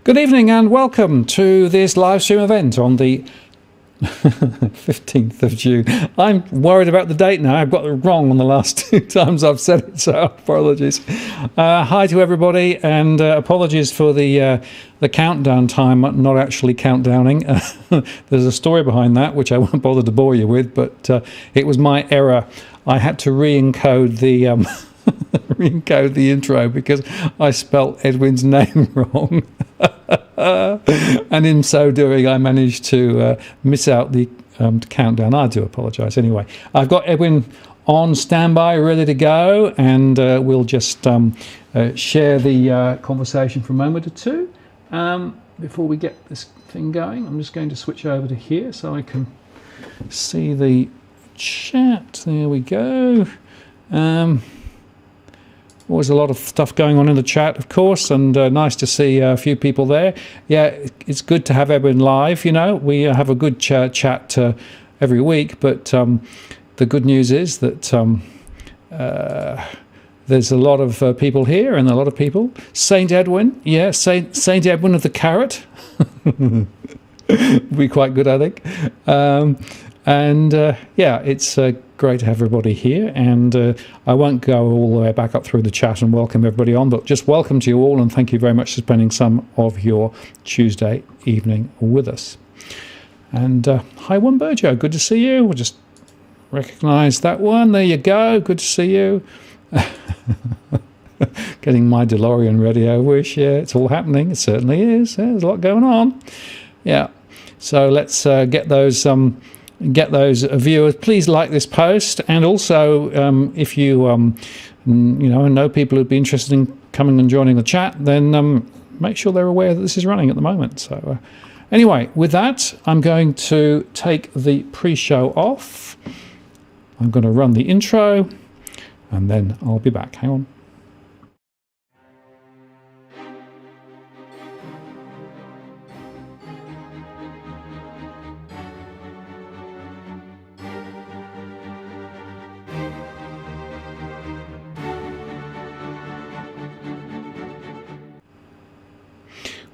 Good evening and welcome to this live stream event on the 15th of June. I'm worried about the date now. I've got it wrong on the last two times I've said it, so apologies. Hi to everybody, and apologies for the countdown time not actually countdowning. There's a story behind that, which I won't bother to bore you with, but it was my error. I had to re-encode the re-encode the intro because I spelt Edwin's name wrong. And in so doing, I managed to miss out the countdown. I do apologise. Anyway, I've got Edwin on standby, ready to go, and we'll just share the conversation for a moment or two. Before we get this thing going, I'm just going to switch over to here so I can see the chat. There we go. Always a lot of stuff going on in the chat, of course, and nice to see a few people there. Yeah, it's good to have Edwin live. You know, we have a good chat every week, but the good news is that there's a lot of people here and a lot of people. Saint Edwin, yeah, Saint Edwin of the Carrot. Be quite good, I think. Yeah, it's great to have everybody here, and I won't go all the way back up through the chat and welcome everybody on, but just welcome to you all, and thank you very much for spending some of your Tuesday evening with us. And hi, One Burjo, good to see you. We'll just recognise that one. There you go, good to see you. Getting my DeLorean ready, I wish. Yeah, it's all happening. It certainly is. Yeah, there's a lot going on. Yeah, so let's get those get those viewers, please like this post. And also, if you know people who'd be interested in coming and joining the chat, then make sure they're aware that this is running at the moment. So anyway, with that, I'm going to take the pre-show off. I'm going to run the intro, and then I'll be back. Hang on.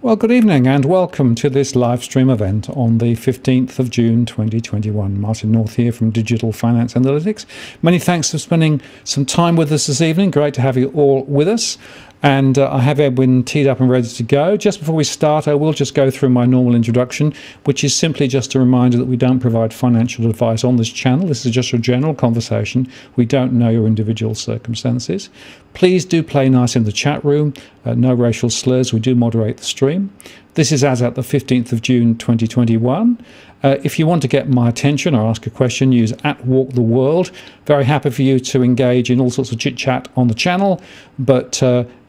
Well, good evening and welcome to this live stream event on the 15th of June 2021. Martin North here from Digital Finance Analytics. Many thanks for spending some time with us this evening. Great to have you all with us. And I have Edwin teed up and ready to go. Just before we start, I will just go through my normal introduction, which is simply just a reminder that we don't provide financial advice on this channel. This is just a general conversation. We don't know your individual circumstances. Please do play nice in the chat room. No racial slurs. We do moderate the stream. This is as at the 15th of June 2021. If you want to get my attention or ask a question, use @WalkTheWorld. Very happy for you to engage in all sorts of chit-chat on the channel, but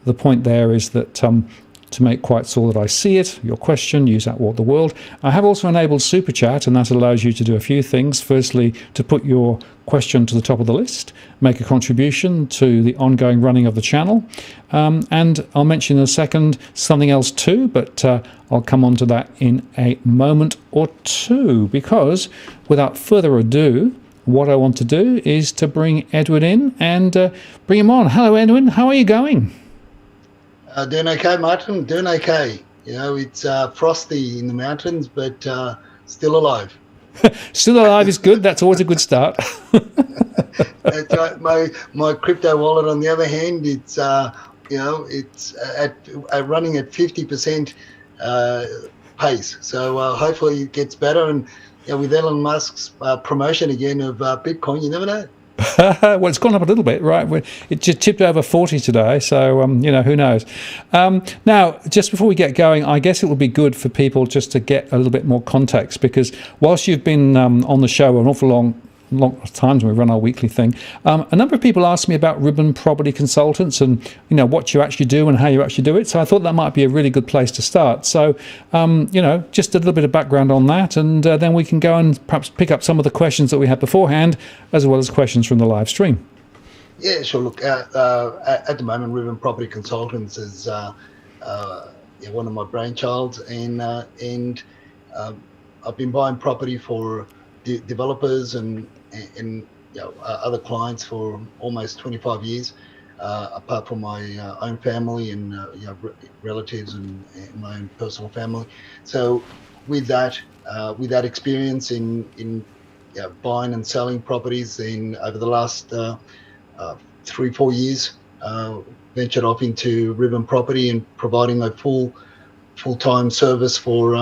the point there is that to make quite sure that I see it, your question, use @WalkTheWorld. I have also enabled Super Chat, and that allows you to do a few things. Firstly, to put your question to the top of the list, make a contribution to the ongoing running of the channel, and I'll mention in a second something else too, but I'll come on to that in a moment or two, because without further ado, what I want to do is to bring Edwin in and bring him on. Hello, Edwin. How are you going? Doing okay, Martin. Doing okay. You know, it's frosty in the mountains, but still alive. Still alive is good. That's always a good start. That's right. My crypto wallet, on the other hand, it's it's at running at 50% pace. So hopefully it gets better. And with Elon Musk's promotion again of Bitcoin, you never know. Well, it's gone up a little bit, right? It just tipped over 40 today, so who knows. Now, just before we get going, I guess it would be good for people just to get a little bit more context, because whilst you've been on the show an awful long times when we run our weekly thing, a number of people asked me about Ribbon Property Consultants and what you actually do and how you actually do it. So I thought that might be a really good place to start. So just a little bit of background on that, and then we can go and perhaps pick up some of the questions that we had beforehand, as well as questions from the live stream. Yeah, sure. Look, at the moment, Ribbon Property Consultants is one of my brainchilds, and I've been buying property for developers and other clients for almost 25 years, apart from my own family and relatives and my own personal family. So with that experience in buying and selling properties, then over the last 3-4 years, ventured off into Ribbon Property and providing a full-time service for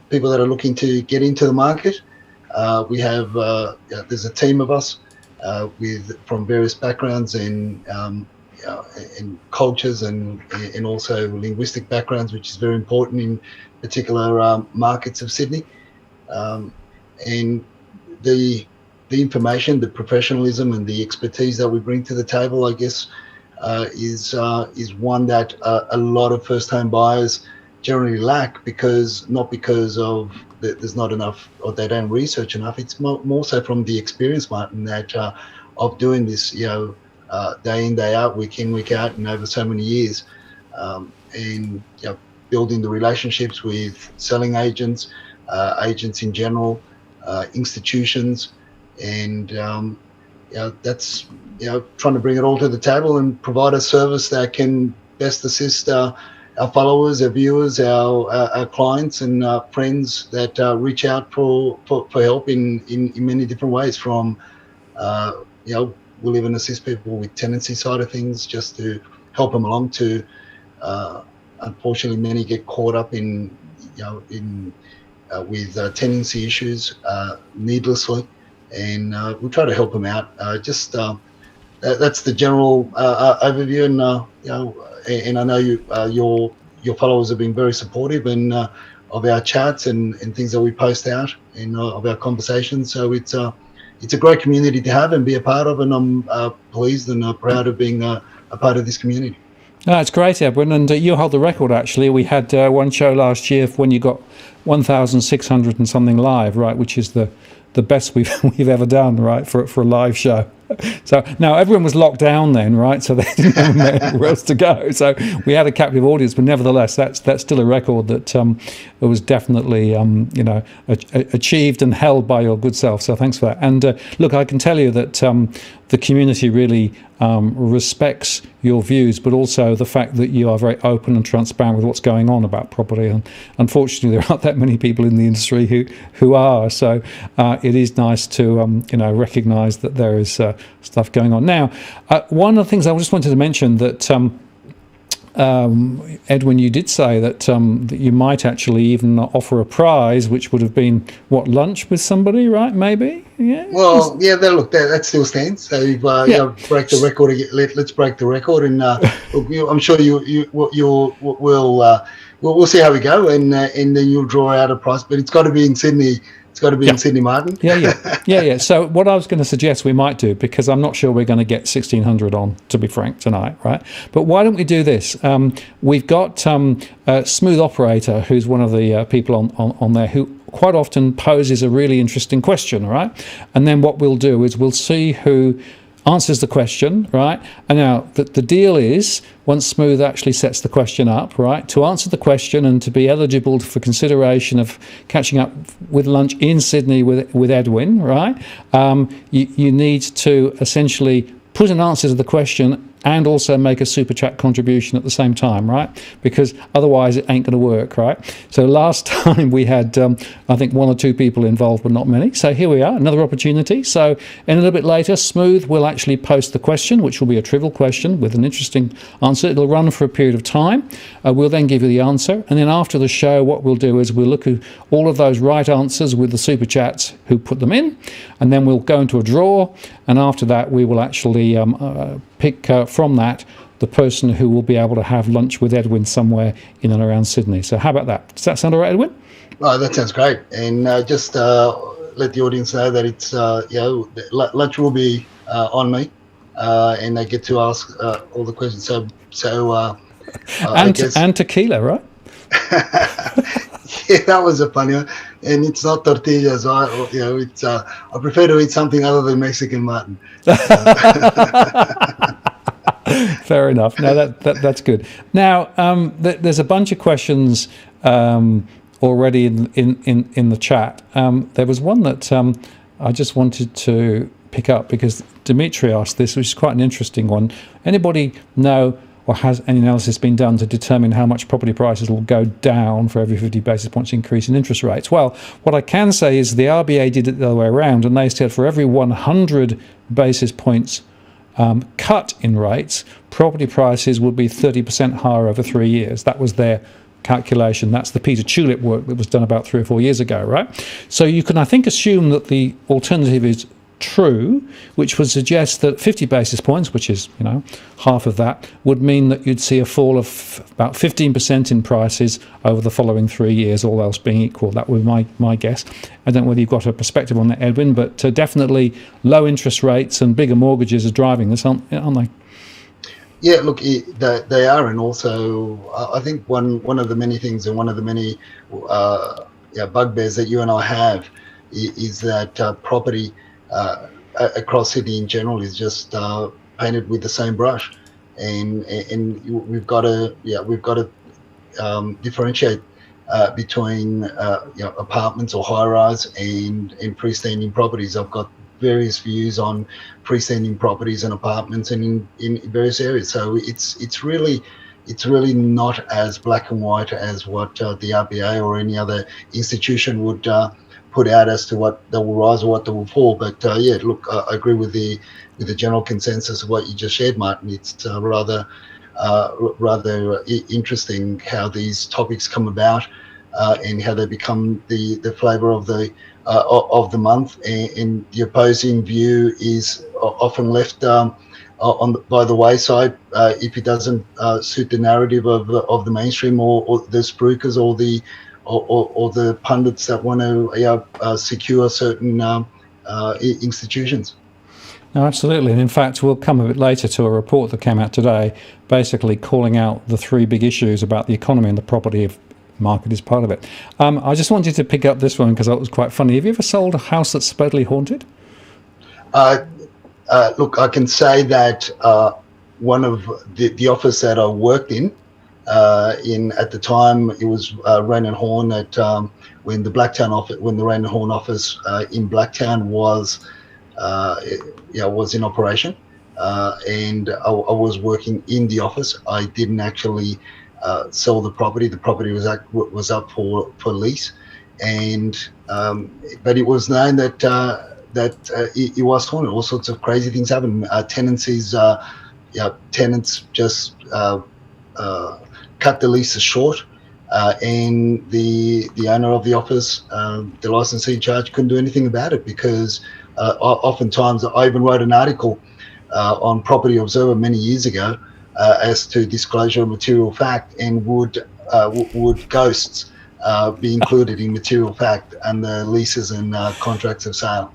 people that are looking to get into the market. We have there's a team of us from various backgrounds and cultures and also linguistic backgrounds, which is very important in particular markets of Sydney. And the information, the professionalism, and the expertise that we bring to the table, I guess, is one that a lot of first-home buyers generally lack, not because of there's not enough or they don't research enough. It's more so from the experience, Martin, that of doing this, day in, day out, week in, week out, and over so many years, and building the relationships with selling agents, agents in general, institutions, and that's trying to bring it all to the table and provide a service that can best assist our followers, our viewers, our clients and friends that reach out for help in many different ways. From we'll even assist people with tenancy side of things, just to help them along. To unfortunately, many get caught up in with tenancy issues needlessly, and we try to help them out. That's the general overview, and and I know your followers have been very supportive, and our chats and things that we post out and of our conversations. So it's a great community to have and be a part of, and I'm pleased and proud of being a part of this community. No, it's great, Edwin, and you hold the record. Actually, we had one show last year when you got 1,600 and something live, right, which is the best we've ever done, right, for a live show. So now everyone was locked down then, right? So they didn't have anywhere else to go. So we had a captive audience, but nevertheless, that's still a record that it was definitely achieved and held by your good self. So thanks for that. And look, I can tell you that the community really respects your views, but also the fact that you are very open and transparent with what's going on about property. And unfortunately, there aren't that many people in the industry who are. So it is nice to recognise that there is stuff going on. Now, one of the things I just wanted to mention that Edwin, you did say that you might actually even offer a prize, which would have been lunch with somebody, right? Maybe, yeah. Well, yeah. That still stands. So if break the record again, let's break the record, and I'm sure we'll see how we go, and then you'll draw out a prize. But it's got to be in Sydney. It's got to be in Sydney, Martin. Yeah. So what I was going to suggest we might do, because I'm not sure we're going to get 1,600 on, to be frank, tonight, right? But why don't we do this? We've got Smooth Operator, who's one of the people on there, who quite often poses a really interesting question, right? And then what we'll do is we'll see who answers the question, right? And now the deal is, once Smooth actually sets the question up, right, to answer the question and to be eligible for consideration of catching up with lunch in Sydney with Edwin, right, you need to essentially put an answer to the question and also make a super chat contribution at the same time, right? Because otherwise it ain't going to work, right? So last time we had, I think, 1 or 2 people involved, but not many. So here we are, another opportunity. So in a little bit later, Smooth will actually post the question, which will be a trivial question with an interesting answer. It'll run for a period of time. We'll then give you the answer. And then after the show, what we'll do is we'll look at all of those right answers with the super chats who put them in. And then we'll go into a draw. And after that, we will actually pick from that the person who will be able to have lunch with Edwin somewhere in and around Sydney. So how about that? Does that sound all right, Edwin? Oh, that sounds great. And just let the audience know that it's lunch will be on me, and they get to ask all the questions. And tequila, right? Yeah, that was a funny one. And it's not tortillas. It's I prefer to eat something other than Mexican mutton. Fair enough. No, that's good. Now, there's a bunch of questions already in the chat. There was one that I just wanted to pick up because Dimitri asked this, which is quite an interesting one. Anybody know, or has any analysis been done to determine how much property prices will go down for every 50 basis points increase in interest rates? Well, what I can say is the RBA did it the other way around, and they said for every 100 basis points cut in rates, property prices would be 30% higher over 3 years. That was their calculation. That's the Peter Tulip work that was done about 3 or 4 years ago, right? So you can, I think, assume that the alternative is true, which would suggest that 50 basis points, which is half of that, would mean that you'd see a fall of about 15% in prices over the following 3 years, all else being equal. That would be my guess. I don't know whether you've got a perspective on that, Edwin, but definitely low interest rates and bigger mortgages are driving this, aren't they? Yeah, look, they are, and also I think one of the many things and one of the many bugbears that you and I have is that property across Sydney in general is just painted with the same brush, and we've got to differentiate between apartments or high rise and freestanding properties. I've got various views on freestanding properties and apartments and in various areas. So it's really not as black and white as what the RBA or any other institution would put out as to what they will rise or what they will fall. But look, I agree with the general consensus of what you just shared, Martin. It's rather interesting how these topics come about and how they become the flavour of the month. And the opposing view is often left by the wayside if it doesn't suit the narrative of the mainstream or the spruikers or or the pundits that want to secure certain institutions. No, absolutely. And in fact, we'll come a bit later to a report that came out today, basically calling out the three big issues about the economy and the property market is part of it. I just wanted to pick up this one because it was quite funny. Have you ever sold a house that's supposedly haunted? Look, I can say that one of the office that I worked in at the time, it was Rain and Horn when the Rain and Horn office in Blacktown was in operation, and I was working in the office. I didn't actually sell the property. The property was up for lease, and but it was known that it was haunted. All sorts of crazy things happen. Tenants just cut the leases short, and the owner of the office, the licensee in charge, couldn't do anything about it because oftentimes I even wrote an article on Property Observer many years ago as to disclosure of material fact, and would ghosts be included in material fact and the leases and contracts of sale.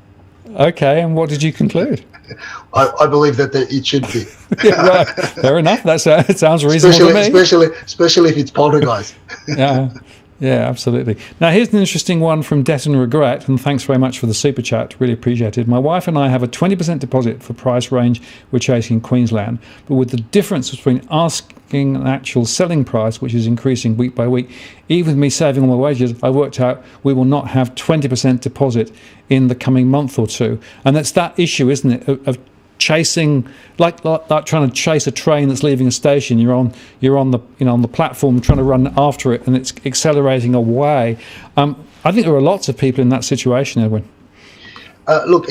Okay, and what did you conclude? I believe that it should be. Yeah, right. Fair enough. It sounds reasonable to me. Especially if it's poltergeist. Yeah, absolutely. Now, here's an interesting one from Debt and Regret, and thanks very much for the super chat. Really appreciated. My wife and I have a 20% deposit for price range we're chasing in Queensland, but with the difference between asking an actual selling price, which is increasing week by week, even with me saving all my wages, I worked out we will not have 20% deposit in the coming month or two. And that's that issue, isn't it, of chasing, like trying to chase a train that's leaving a station. You're on the platform trying to run after it, and it's accelerating away. I think there are lots of people in that situation, Edwin. Look,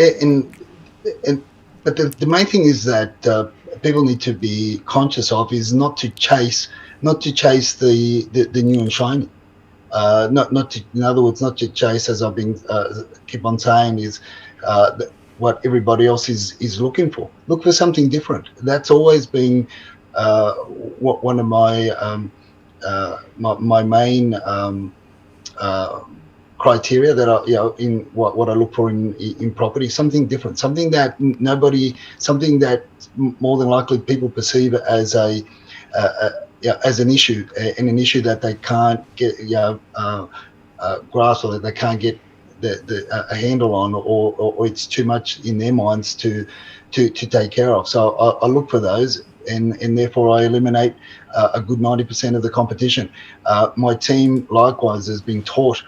but the main thing is that people need to be conscious of is not to chase the new and shiny. In other words, not to chase, as I've been keep on saying, is what everybody else is looking for. Look for something different. That's always been one of my my main criteria that in what I look for in property. Something different, something that more than likely people perceive as as an issue, and an issue that they can't get grasp, or that they can't get a handle on, or it's too much in their minds to take care of. So I look for those, and therefore I eliminate a good 90% of the competition. My team likewise has been taught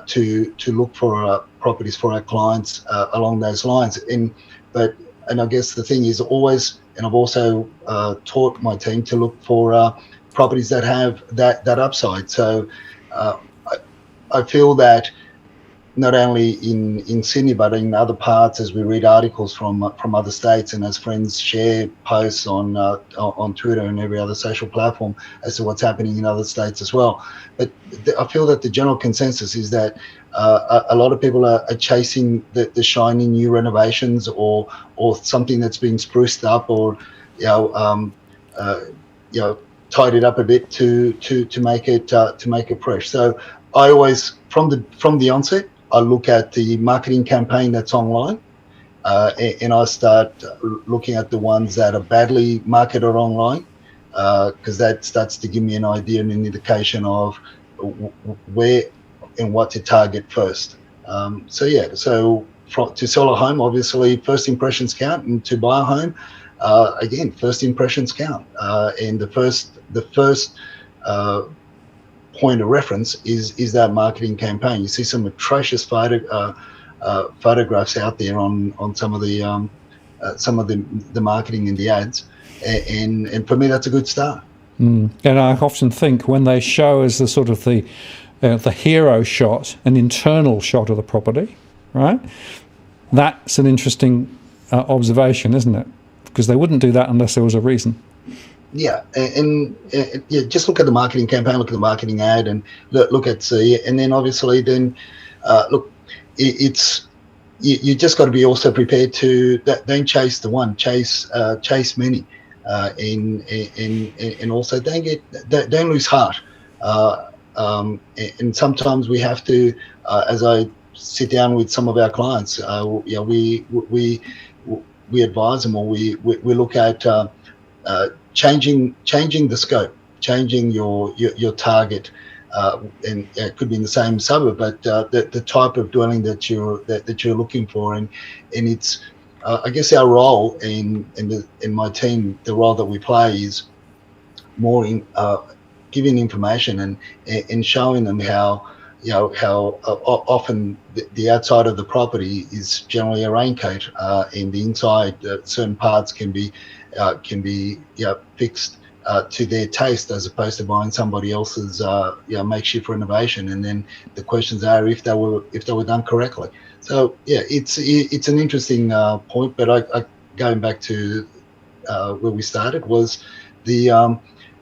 to look for properties for our clients along those lines. And I guess the thing is always, and I've also taught my team to look for properties that have that upside. So I feel that not only in Sydney, but in other parts, as we read articles from other states, and as friends share posts on Twitter and every other social platform as to what's happening in other states as well. But I feel that the general consensus is that a lot of people are chasing the shiny new renovations, or something that's been spruced up, or tidied up a bit to make it fresh. So I always, from the onset, I look at the marketing campaign that's online, and I start looking at the ones that are badly marketed online, because that starts to give me an idea and an indication of where and what to target first. So to sell a home, obviously first impressions count, and to buy a home, again, first impressions count, and the first point of reference is that marketing campaign. You see some atrocious photographs out there on some of the marketing and the ads, and for me that's a good start. And I often think when they show as the sort of the hero shot, an internal shot of the property, right? That's an interesting observation, isn't it? Because they wouldn't do that unless there was a reason. Yeah, and just look at the marketing campaign, look at the marketing ad, and look at and then obviously look, it's you just got to be also prepared to don't chase the one, chase many, and also don't lose heart. and sometimes we have to, as I sit down with some of our clients, we advise them, or we look at changing the scope, changing your target, and it could be in the same suburb, but the type of dwelling that you're looking for, and it's I guess our role in my team, the role that we play is more in giving information and showing them how often the outside of the property is generally a raincoat, and the inside, certain parts can be fixed to their taste, as opposed to buying somebody else's makeshift renovation. And then the questions are if they were done correctly. So it's an interesting point. But I going back to where we started was you're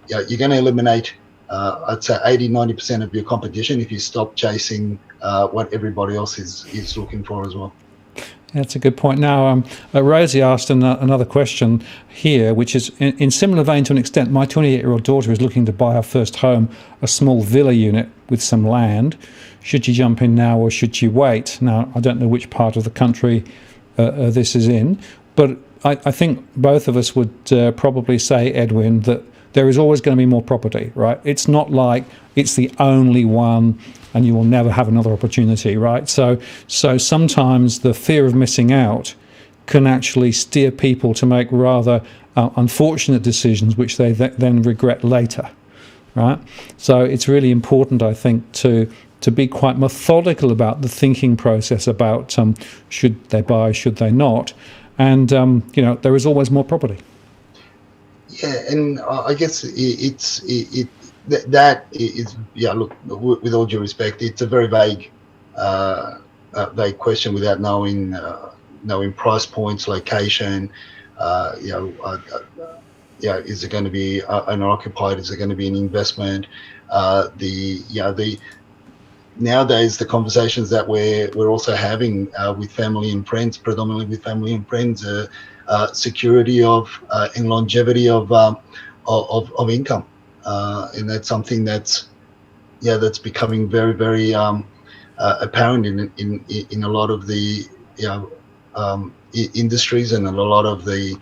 going to eliminate I'd say 80-90% of your competition if you stop chasing what everybody else is looking for as well. That's a good point. Now, Rosie asked another question here, which is in similar vein to an extent. My 28-year-old daughter is looking to buy her first home, a small villa unit with some land. Should she jump in now or should she wait? Now, I don't know which part of the country this is in, but I think both of us would probably say, Edwin, that there is always going to be more property, right? It's not like it's the only one and you will never have another opportunity, right? So sometimes the fear of missing out can actually steer people to make rather unfortunate decisions, which they then regret later, right? So it's really important, I think, to be quite methodical about the thinking process about should they buy, should they not, and there is always more property. Yeah, and I guess that is look, with all due respect, it's a very vague question without knowing price points, location. Is it going to be owner occupied? Is it going to be an investment? Nowadays, the conversations that we're also having with family and friends, predominantly with family and friends, security of and longevity of income, and that's something that's becoming very, very apparent in a lot of the industries and in a lot of the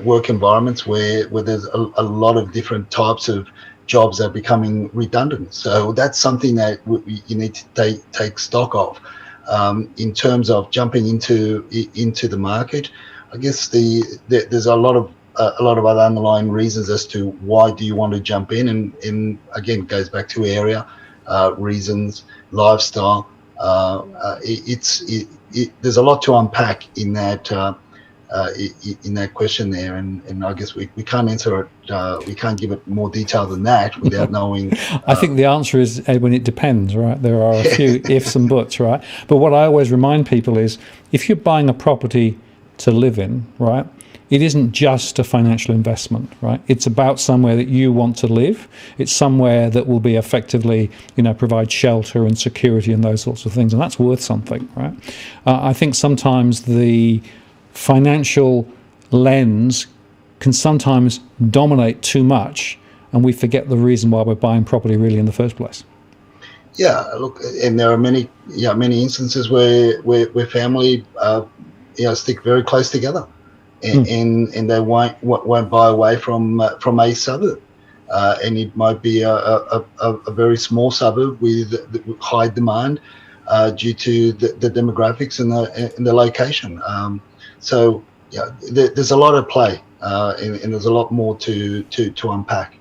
work environments where there's a lot of different types of jobs that are becoming redundant. So that's something that you need to take stock of. In terms of jumping into the market, I guess there's a lot of other underlying reasons as to why do you want to jump in, and again it goes back to area, reasons, lifestyle. There's a lot to unpack in that question there, and I guess we can't answer it. We can't give it more detail than that without knowing. I think the answer is, Edwin, it depends, right? There are a few ifs and buts, right? But what I always remind people is, if you're buying a property to live in, right, it isn't just a financial investment, right? It's about somewhere that you want to live. It's somewhere that will be effectively, provide shelter and security and those sorts of things, and that's worth something, right? I think sometimes the financial lens can sometimes dominate too much, and we forget the reason why we're buying property really in the first place. Yeah, look, and there are many instances where family stick very close together, and they won't buy away from a suburb, and it might be a very small suburb with high demand due to the demographics and the location. So there's a lot at play, and there's a lot more to unpack.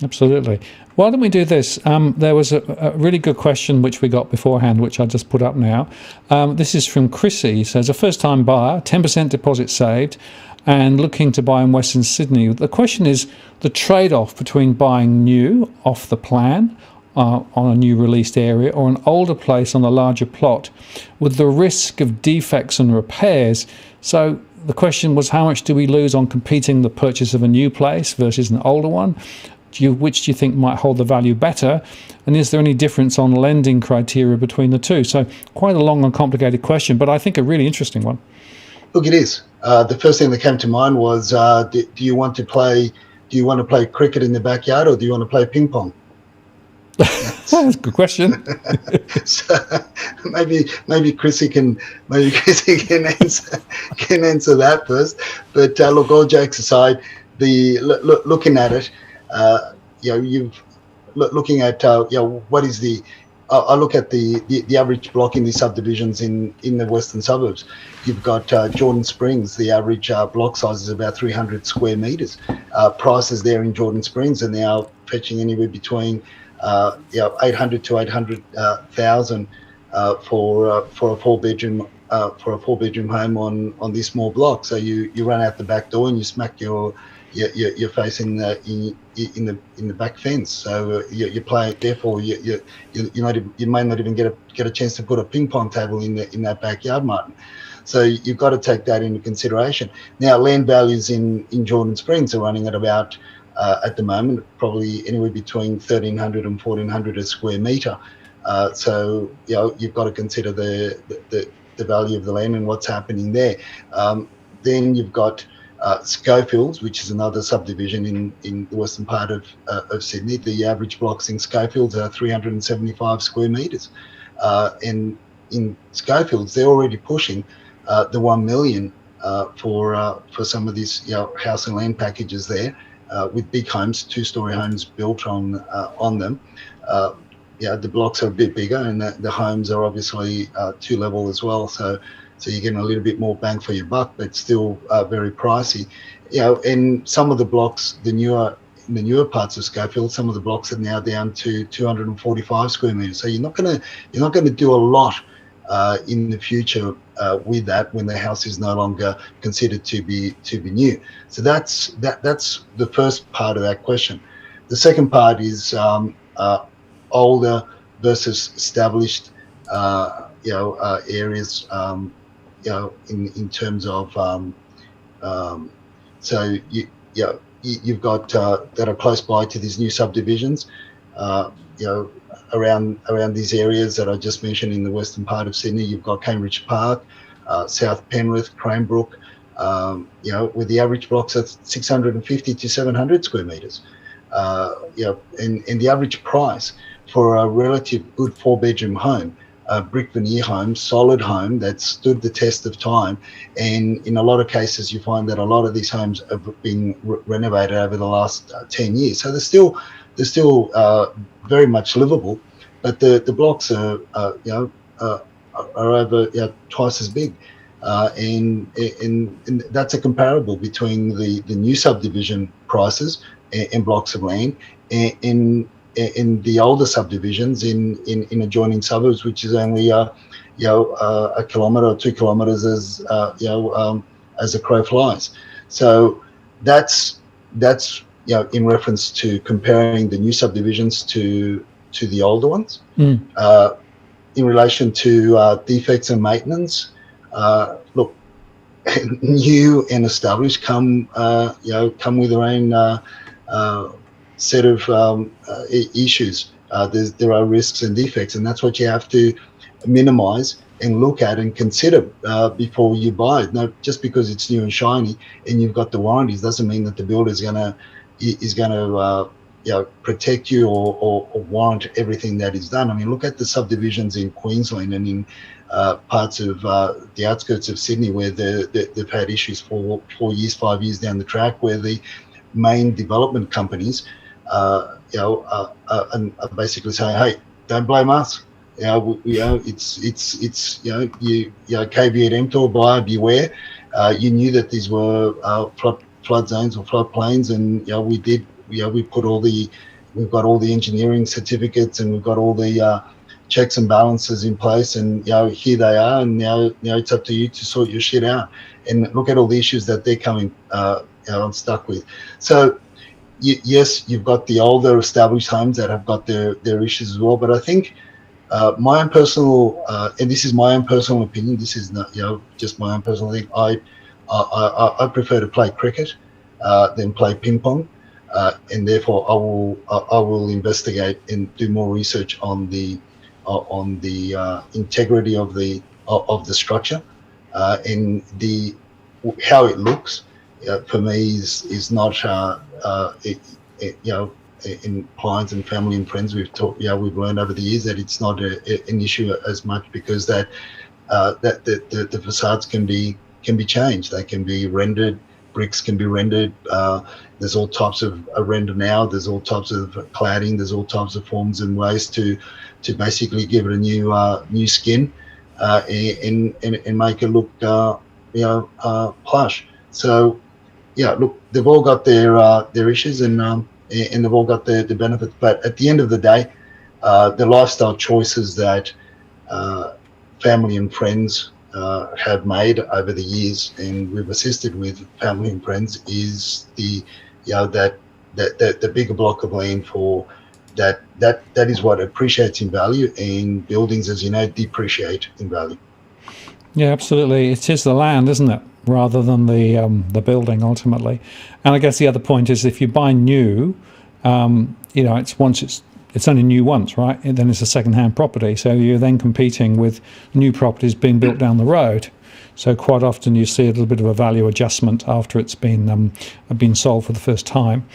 Absolutely. Why don't we do this? There was a really good question which we got beforehand, which I just put up now. This is from Chrissy. He says, a first-time buyer, 10% deposit saved, and looking to buy in Western Sydney. The question is the trade-off between buying new, off the plan, on a new released area, or an older place on a larger plot, with the risk of defects and repairs. So the question was, how much do we lose on competing the purchase of a new place versus an older one? Which do you think might hold the value better? And is there any difference on lending criteria between the two? So quite a long and complicated question, but I think a really interesting one. Look, it is. The first thing that came to mind was, do you want to play cricket in the backyard, or do you want to play ping pong? That's a good question. So maybe Chrissy can answer that first. But look, all jokes aside, looking at it, you've looking at what is the I look at the average block in the subdivisions in the western suburbs. You've got Jordan Springs. The average block size is about 300 square meters. Prices there in Jordan Springs are now fetching anywhere between 800 to 800,000 for a four bedroom home on this small block. So you run out the back door and you smack your face in the back fence. So you play. Therefore, you may not even get a chance to put a ping pong table in that backyard, Martin. So you've got to take that into consideration. Now, land values in Jordan Springs are running at about at the moment probably anywhere between 1,300 and 1,400 a square metre. So you've got to consider the value of the land and what's happening there. Then you've got Schofields, which is another subdivision in the western part of Sydney. The average blocks in Schofields are 375 square metres. And in Schofields, they're already pushing the 1 million for some of these house and land packages there, with big homes, two-story homes built on them. The blocks are a bit bigger, and the homes are obviously two-level as well. So you're getting a little bit more bang for your buck, but still very pricey. And some of the blocks, in the newer parts of Schofield, some of the blocks are now down to 245 square meters. So you're not going to do a lot in the future with that when the house is no longer considered to be new. So that's the first part of that question. The second part is older versus established areas. In terms of so you've got that are close by to these new subdivisions, around these areas that I just mentioned in the western part of Sydney. You've got Cambridge Park, South Penrith, Cranebrook, where the average blocks are 650 to 700 square meters. And the average price for a relative good four-bedroom home, a brick veneer home, solid home that stood the test of time. And in a lot of cases, you find that a lot of these homes have been renovated over the last 10 years. So they're still very much livable, but the blocks are over twice as big. And that's a comparable between the new subdivision prices and blocks of land in the older subdivisions in adjoining suburbs, which is only a kilometre or 2 kilometres as a crow flies. So that's in reference to comparing the new subdivisions to the older ones. In relation to defects and maintenance, look, new and established come with their own set of issues. There are risks and defects, and that's what you have to minimise and look at and consider before you buy it. No, just because it's new and shiny and you've got the warranties doesn't mean that the builder is going to protect you or warrant everything that is done. I mean, look at the subdivisions in Queensland and in parts of the outskirts of Sydney where they've had issues for 4 years, 5 years down the track, where the main development companies are basically saying, "Hey, don't blame us. It's KV at Emptor, buyer beware. You knew that these were flood zones or flood plains, and we've got all the engineering certificates and we've got all the checks and balances in place, and here they are, and now it's up to you to sort your shit out." And look at all the issues that they're coming unstuck with. So yes, you've got the older established homes that have got their issues as well, but I think my own personal and this is my own personal opinion, this is not just my own personal thing, I prefer to play cricket than play ping pong, and therefore I will investigate and do more research on the integrity of the structure, and how it looks. For me is not in clients and family and friends, we've learned over the years that it's not an issue as much, because that the facades can be changed. They can be rendered. Bricks can be rendered. There's all types of render now. There's all types of cladding. There's all types of forms and ways to basically give it a new skin and make it look plush. So look, they've all got their issues and they've all got their benefits. But at the end of the day, the lifestyle choices that family and friends have made over the years, and we've assisted with family and friends, is the bigger block of land for that is what appreciates in value, and buildings, as you know, depreciate in value. Yeah, absolutely. It is the land, isn't it, rather than the building ultimately. And I guess the other point is, if you buy new, it's only new once, right? And then it's a second-hand property. So you're then competing with new properties being built down the road. So quite often you see a little bit of a value adjustment after it's been sold for the first time.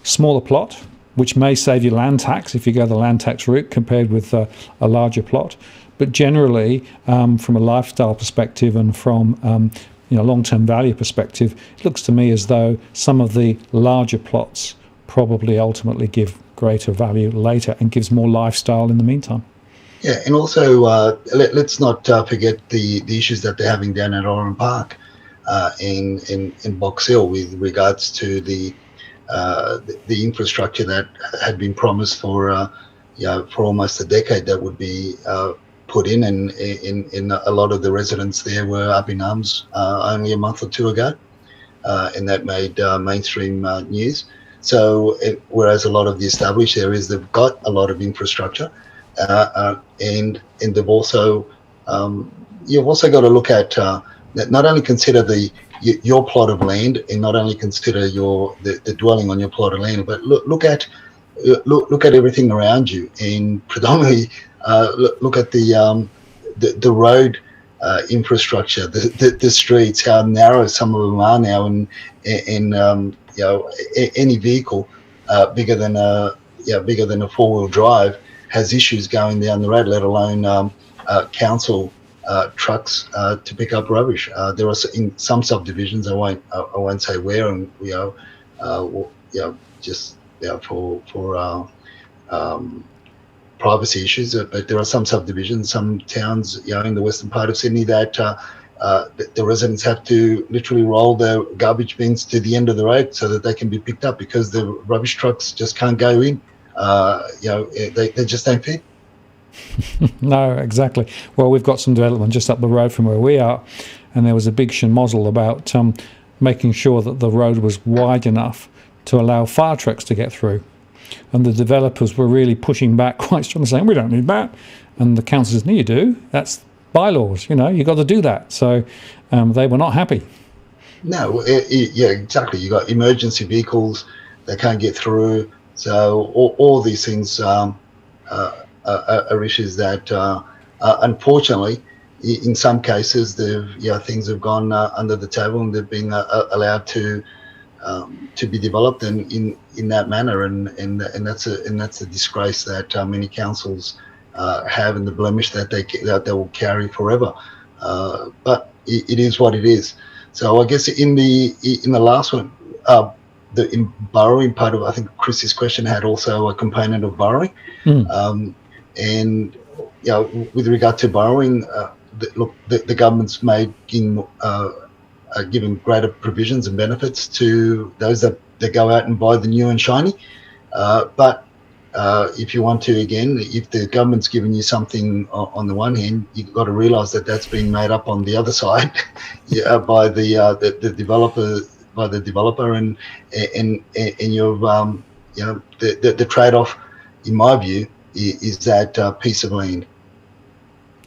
Smaller plot, which may save you land tax if you go the land tax route compared with a larger plot. But generally, from a lifestyle perspective and from long-term value perspective, it looks to me as though some of the larger plots probably ultimately give greater value later and gives more lifestyle in the meantime. Yeah, and also let's not forget the issues that they're having down at Oran Park in Box Hill with regards to the infrastructure that had been promised for almost a decade that would be put in, and a lot of the residents there were up in arms only a month or two ago, and that made mainstream news. So whereas a lot of the established areas, they've got a lot of infrastructure, and they've also you've also got to look at not only consider your plot of land, and not only consider the dwelling on your plot of land, but look at everything around you, and predominantly look at the road infrastructure, the streets, how narrow some of them are now, and any vehicle bigger than a four-wheel drive has issues going down the road, let alone council trucks to pick up rubbish. There are in some subdivisions, I won't say where, and for privacy issues, but there are some subdivisions, some towns, in the western part of Sydney that the residents have to literally roll their garbage bins to the end of the road so that they can be picked up, because the rubbish trucks just can't go in. They just don't fit. No, exactly. Well, we've got some development just up the road from where we are, and there was a big schmozzle about making sure that the road was wide enough to allow fire trucks to get through. And the developers were really pushing back quite strongly, saying, we don't need that. And the council says, no, you do. That's bylaws, you've got to do that. So they were not happy. No, yeah, exactly. You got emergency vehicles that can't get through. So all these things are issues that, unfortunately, in some cases, things have gone under the table, and they've been allowed to be developed in that manner, and that's a disgrace that many councils have, and the blemish that they will carry forever. But it is what it is. So I guess in the last one, in borrowing part of, I think Chris's question had also a component of borrowing, and with regard to borrowing, the government's giving greater provisions and benefits to those that go out and buy the new and shiny. But if you want to, again, if the government's giving you something on the one hand, you've got to realise that that's being made up on the other side by the developer, and you've the trade-off, in my view, is that piece of land.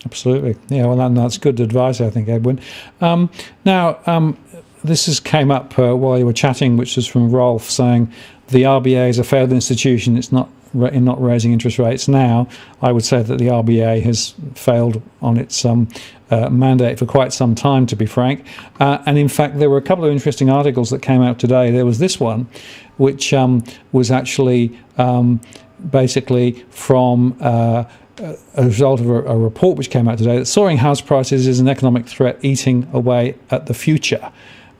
Absolutely. Yeah, well, that's good advice, I think, Edwin. Now, this came up while you were chatting, which was from Rolf, saying the RBA is a failed institution. It's not in not raising interest rates now, I would say that the RBA has failed on its mandate for quite some time, to be frank. And in fact, there were a couple of interesting articles that came out today. There was this one, which was actually basically from a result of a report which came out today, that soaring house prices is an economic threat eating away at the future.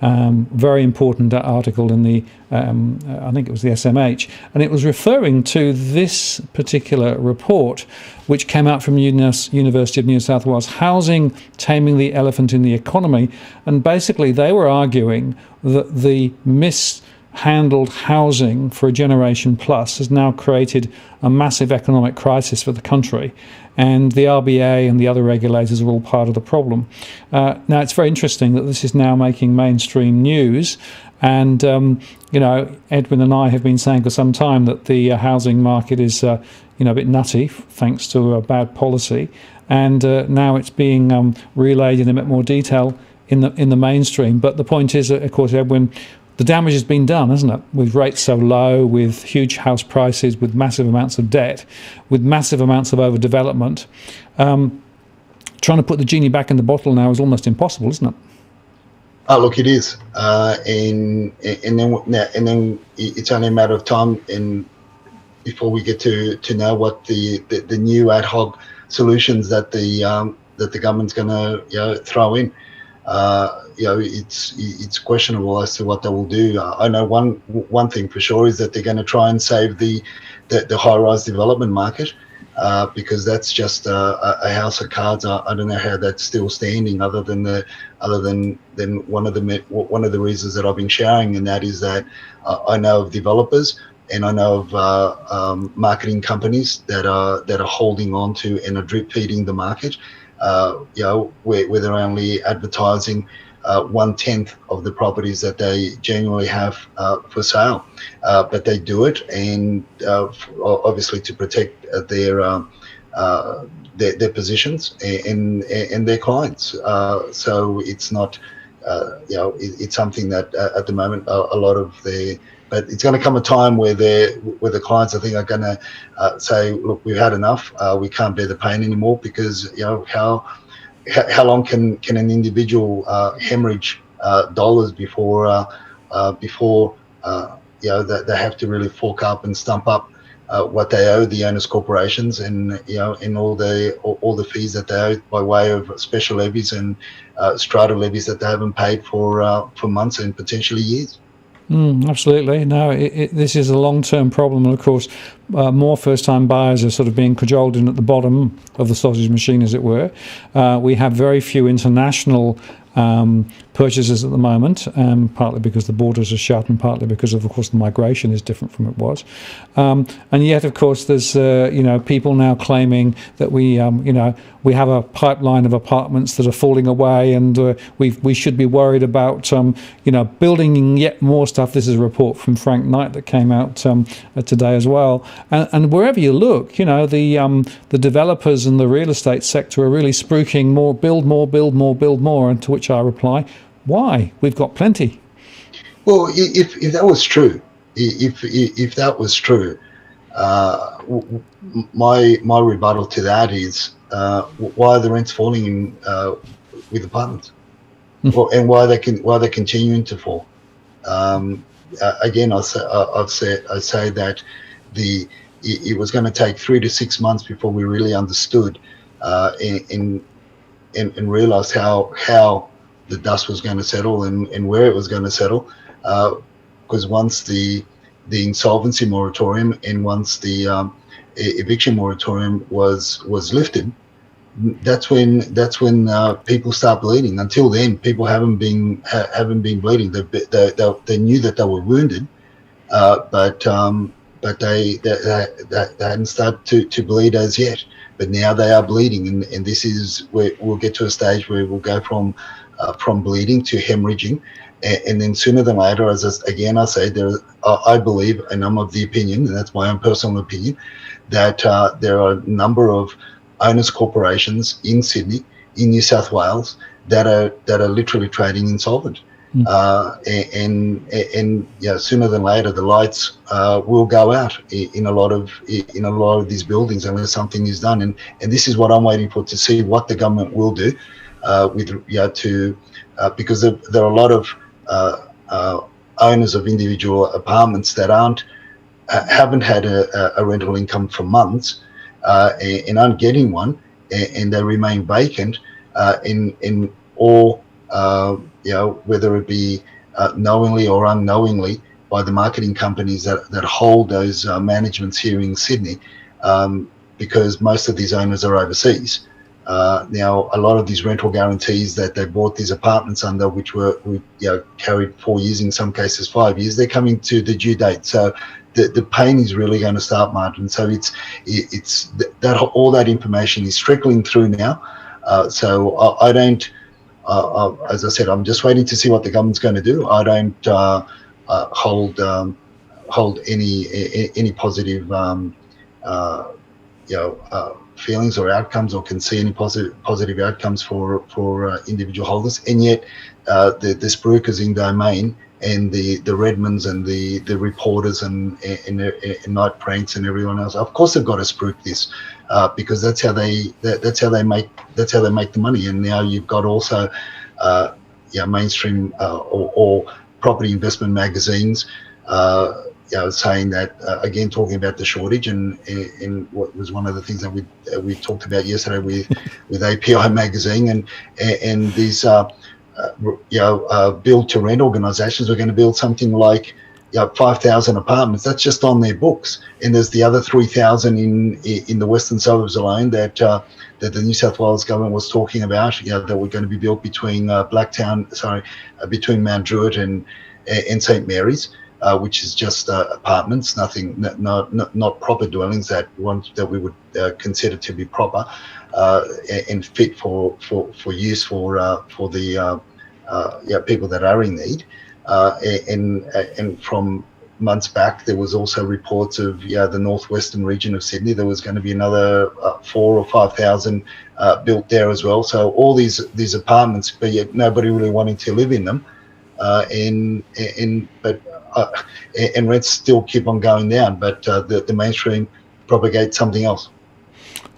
Very important article in the, I think it was the SMH, and it was referring to this particular report, which came out from University of New South Wales, Housing, Taming the Elephant in the Economy. And basically they were arguing that the mishandled housing for a generation plus has now created a massive economic crisis for the country, and the RBA and the other regulators are all part of the problem. Now, it's very interesting that this is now making mainstream news, and Edwin and I have been saying for some time that the housing market is a bit nutty thanks to bad policy, and now it's being relayed in a bit more detail in the mainstream. But the point is, of course, Edwin, the damage has been done, hasn't it? With rates so low, with huge house prices, with massive amounts of debt, with massive amounts of overdevelopment. Trying to put the genie back in the bottle now is almost impossible, isn't it? Oh, look, it is, and then it's only a matter of time, before we get to know what the new ad hoc solutions that the government's going to throw in. It's questionable as to what they will do. I know one thing for sure is that they're going to try and save the high-rise development market, because that's just a house of cards. I don't know how that's still standing, other than one of the reasons that I've been sharing, and that is that I know of developers and I know of marketing companies that are holding on to and are drip feeding the market. Where they're only advertising 1/10 of the properties that they genuinely have for sale, but they do it, and obviously to protect their positions and their clients. So it's not, it's something that at the moment a lot of but it's going to come a time where the clients, I think, are going to say, look, we've had enough. We can't bear the pain anymore, because how long can an individual hemorrhage dollars before they have to really fork up and stump up what they owe the owners corporations, and all the fees that they owe by way of special levies and strata levies that they haven't paid for months and potentially years. Absolutely. No, this is a long-term problem. And of course, more first-time buyers are sort of being cajoled in at the bottom of the sausage machine, as it were. We have very few international purchases at the moment, partly because the borders are shut, and partly because of course, the migration is different from it was. And yet, of course, there's people now claiming that we have a pipeline of apartments that are falling away, and we should be worried about building yet more stuff. This is a report from Frank Knight that came out today as well. And wherever you look, the developers and the real estate sector are really spruiking more, build more. And to which I reply, why? We've got plenty. Well, if that was true, if that was true, my rebuttal to that is, why are the rents falling with apartments, and why they're continuing to fall? Again, I say that it was going to take 3 to 6 months before we really understood and realized how the dust was going to settle and where it was going to settle, because once the insolvency moratorium and once the eviction moratorium was lifted, that's when people start bleeding. Until then, people haven't been bleeding. They knew that they were wounded, but they hadn't started to bleed as yet. But now they are bleeding, and this is where we'll get to a stage where we'll go from bleeding to hemorrhaging, and then sooner than later, I say, I believe, and I'm of the opinion, and that's my own personal opinion, that there are a number of owners corporations in Sydney, in New South Wales, that are literally trading insolvent. and sooner than later the lights will go out in a lot of these buildings unless something is done. And this is what I'm waiting for, to see what the government will do because there are a lot of owners of individual apartments that haven't had a rental income for months and aren't getting one, and they remain vacant, whether it be knowingly or unknowingly by the marketing companies that hold those managements here in Sydney, because most of these owners are overseas. Now, a lot of these rental guarantees that they bought these apartments under, which we carried 4 years, in some cases 5 years, they're coming to the due date. So the pain is really going to start, Martin. So it's that all that information is trickling through now. So I don't, as I said, I'm just waiting to see what the government's going to do. I don't hold any positive feelings or outcomes, or can see any positive outcomes for individual holders. And yet the Spruikers in Domain and the Redmonds and the reporters and Night Pranks and everyone else, of course they've got to spruik this, because that's how they make the money. And now you've got also mainstream or property investment magazines saying that, again, talking about the shortage, and what was one of the things that we talked about yesterday with API magazine, and these build to rent organizations are going to build something like 5,000 apartments. That's just on their books, and there's the other 3,000 in the western suburbs alone that the New South Wales government was talking about, that were going to be built between between Mount Druitt and St Mary's. Which is just apartments, not proper dwellings that we would consider to be proper and fit for use for the people that are in need. And from months back, there was also reports of the northwestern region of Sydney. There was going to be another 4,000 or 5,000 built there as well. So all these apartments, but yet nobody really wanting to live in them, and rents still keep on going down, but the mainstream propagates something else.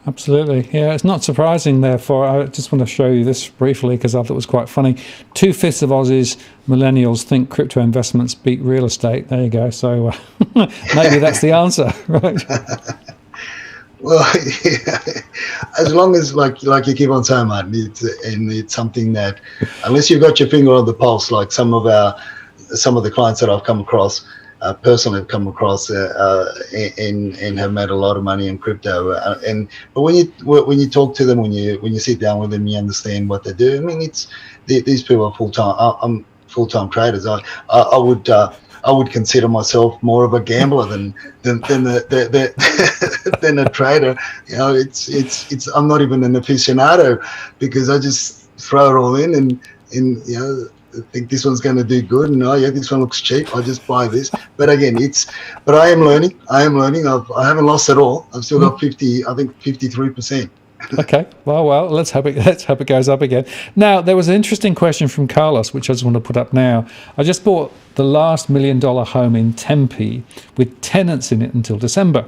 Absolutely. Yeah, it's not surprising, therefore. I just want to show you this briefly because I thought it was quite funny. 2/5 of Aussies, millennials, think crypto investments beat real estate. There you go. So maybe that's the answer, right? Well, as long as, like you keep on saying, Martin, it's something that, unless you've got your finger on the pulse, like some of the clients that I've come across, personally have come across, and have made a lot of money in crypto. But when you talk to them, when you sit down with them, you understand what they do. I mean, these people are full-time traders. I would consider myself more of a gambler than a trader. I'm not even an aficionado, because I just throw it all in and think this one's going to do good, and this one looks cheap, I just buy this. But again, but I am learning. I haven't lost at all. I've still got 53%. Okay, well, let's hope it goes up again. Now, there was an interesting question from Carlos, which I just want to put up now. I just bought the last $1 million home in Tempe with tenants in it until December.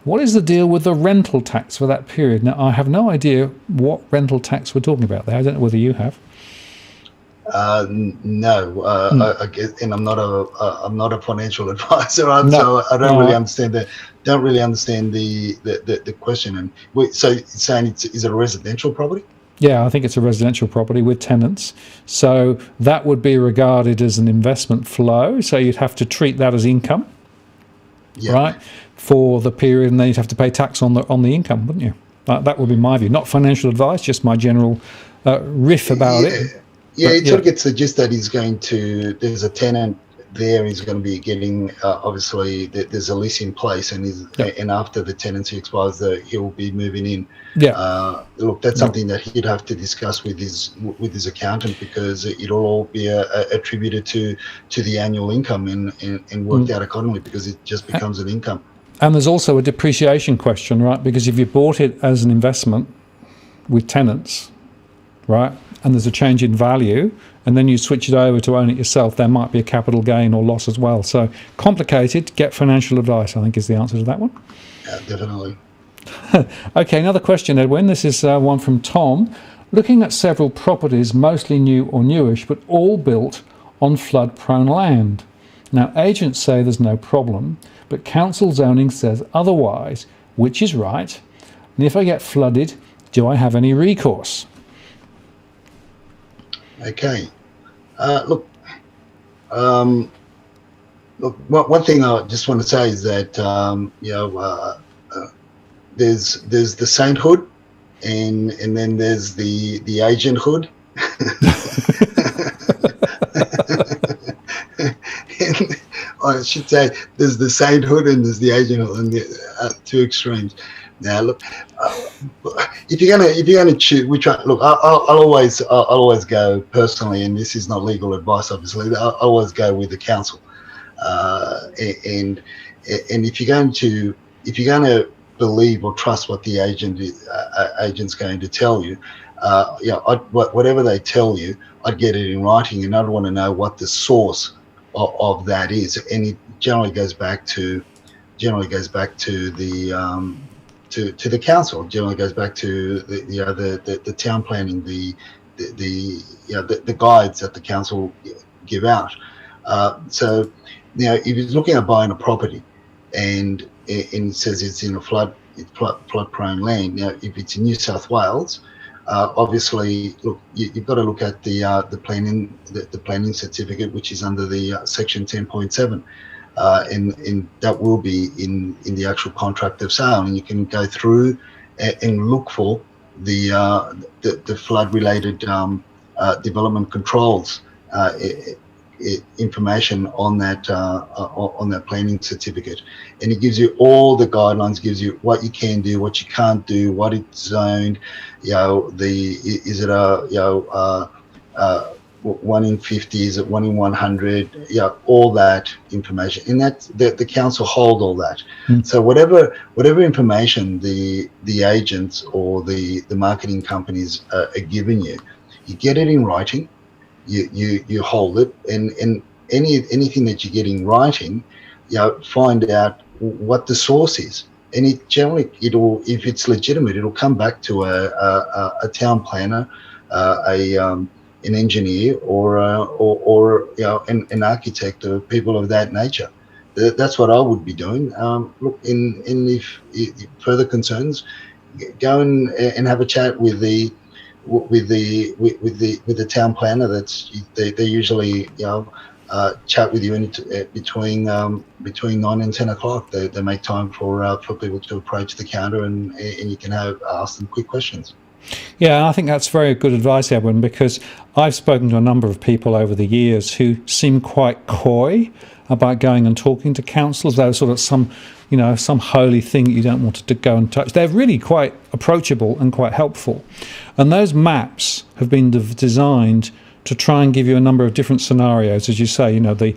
What is the deal with the rental tax for that period? Now, I have no idea what rental tax we're talking about there. I don't know whether you have. No, and I'm not a financial advisor, so I don't really understand that. Don't really understand the question. And so it's saying is it a residential property? Yeah, I think it's a residential property with tenants. So that would be regarded as an investment flow. So you'd have to treat that as income, right, for the period, and then you'd have to pay tax on the income, wouldn't you? That would be my view. Not financial advice, just my general riff about it. Yeah, it sort of gets the gist that there's a tenant there, he's going to be getting, obviously, there's a lease in place, and after the tenancy expires, he'll be moving in. Yeah. Look, that's something that he'd have to discuss with his accountant, because it'll all be attributed to the annual income and worked out accordingly, because it just becomes an income. And there's also a depreciation question, right? Because if you bought it as an investment with tenants, right, and there's a change in value, and then you switch it over to own it yourself, there might be a capital gain or loss as well. So complicated. Get financial advice, I think, is the answer to that one. Yeah, definitely. Okay, another question, Edwin. This is one from Tom. Looking at several properties, mostly new or newish, but all built on flood-prone land. Now, agents say there's no problem, but council zoning says otherwise. Which is right? And if I get flooded, do I have any recourse? Okay. Look, one thing I just want to say is that there's the sainthood, and then there's the agenthood. And I should say there's the sainthood and there's the agenthood, and the two extremes. Now, look, if you're gonna choose which one, look, I'll always go personally, and this is not legal advice, obviously. I'll always go with the council, and if you're going to believe or trust what the agent's going to tell you, whatever they tell you, I'd get it in writing, and I'd want to know what the source of that is, and it generally goes back to the to the council. Generally goes back to the town planning, the guides that the council give out. So now, if you're looking at buying a property and it says it's in a flood-prone land, now if it's in New South Wales, obviously, look, you've got to look at the planning certificate, which is under the section 10.7. And that will be in the actual contract of sale, and you can go through and look for the flood-related development controls information on that planning certificate, and it gives you all the guidelines, gives you what you can do, what you can't do, what it's zoned. Is it a 1 in 50, is it 1 in 100, all that information, and that the council hold all that. So whatever information the agents or the marketing companies are giving you, you get it in writing, you hold it, and anything that you get in writing, find out what the source is, and if it's legitimate, it'll come back to a town planner, an engineer, or an architect, or people of that nature. That's what I would be doing. Look, if further concerns, go and have a chat with the town planner. They usually chat with you between 9 and 10 o'clock. They make time for people to approach the counter, and you can ask them quick questions. Yeah, I think that's very good advice, Edwin, because I've spoken to a number of people over the years who seem quite coy about going and talking to councils. They're sort of some holy thing you don't want to go and touch. They're really quite approachable and quite helpful. And those maps have been designed to try and give you a number of different scenarios, as you say, the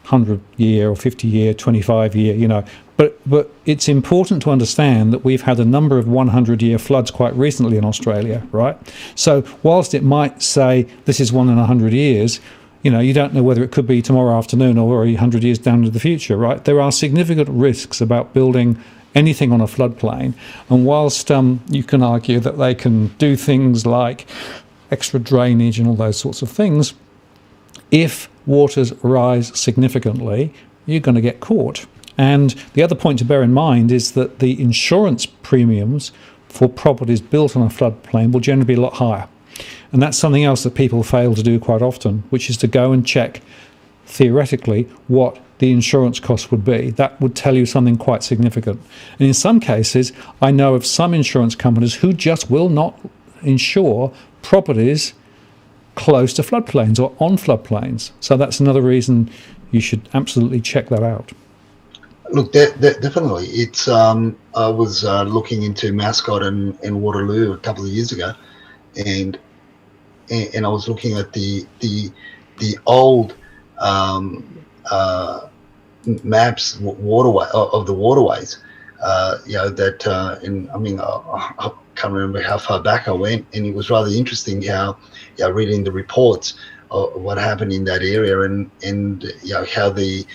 100-year or 50-year, 25-year, But it's important to understand that we've had a number of 100-year floods quite recently in Australia, right? So whilst it might say this is 1 in 100 years, you don't know whether it could be tomorrow afternoon or 100 years down into the future, right? There are significant risks about building anything on a floodplain. And whilst you can argue that they can do things like extra drainage and all those sorts of things, if waters rise significantly, you're going to get caught. And the other point to bear in mind is that the insurance premiums for properties built on a floodplain will generally be a lot higher. And that's something else that people fail to do quite often, which is to go and check theoretically what the insurance cost would be. That would tell you something quite significant. And in some cases, I know of some insurance companies who just will not insure properties close to floodplains or on floodplains. So that's another reason you should absolutely check that out. Look, definitely. It's I was looking into Mascot and Waterloo a couple of years ago, and I was looking at the old maps of the waterways, I can't remember how far back I went, and it was rather interesting how, reading the reports of what happened in that area, and how the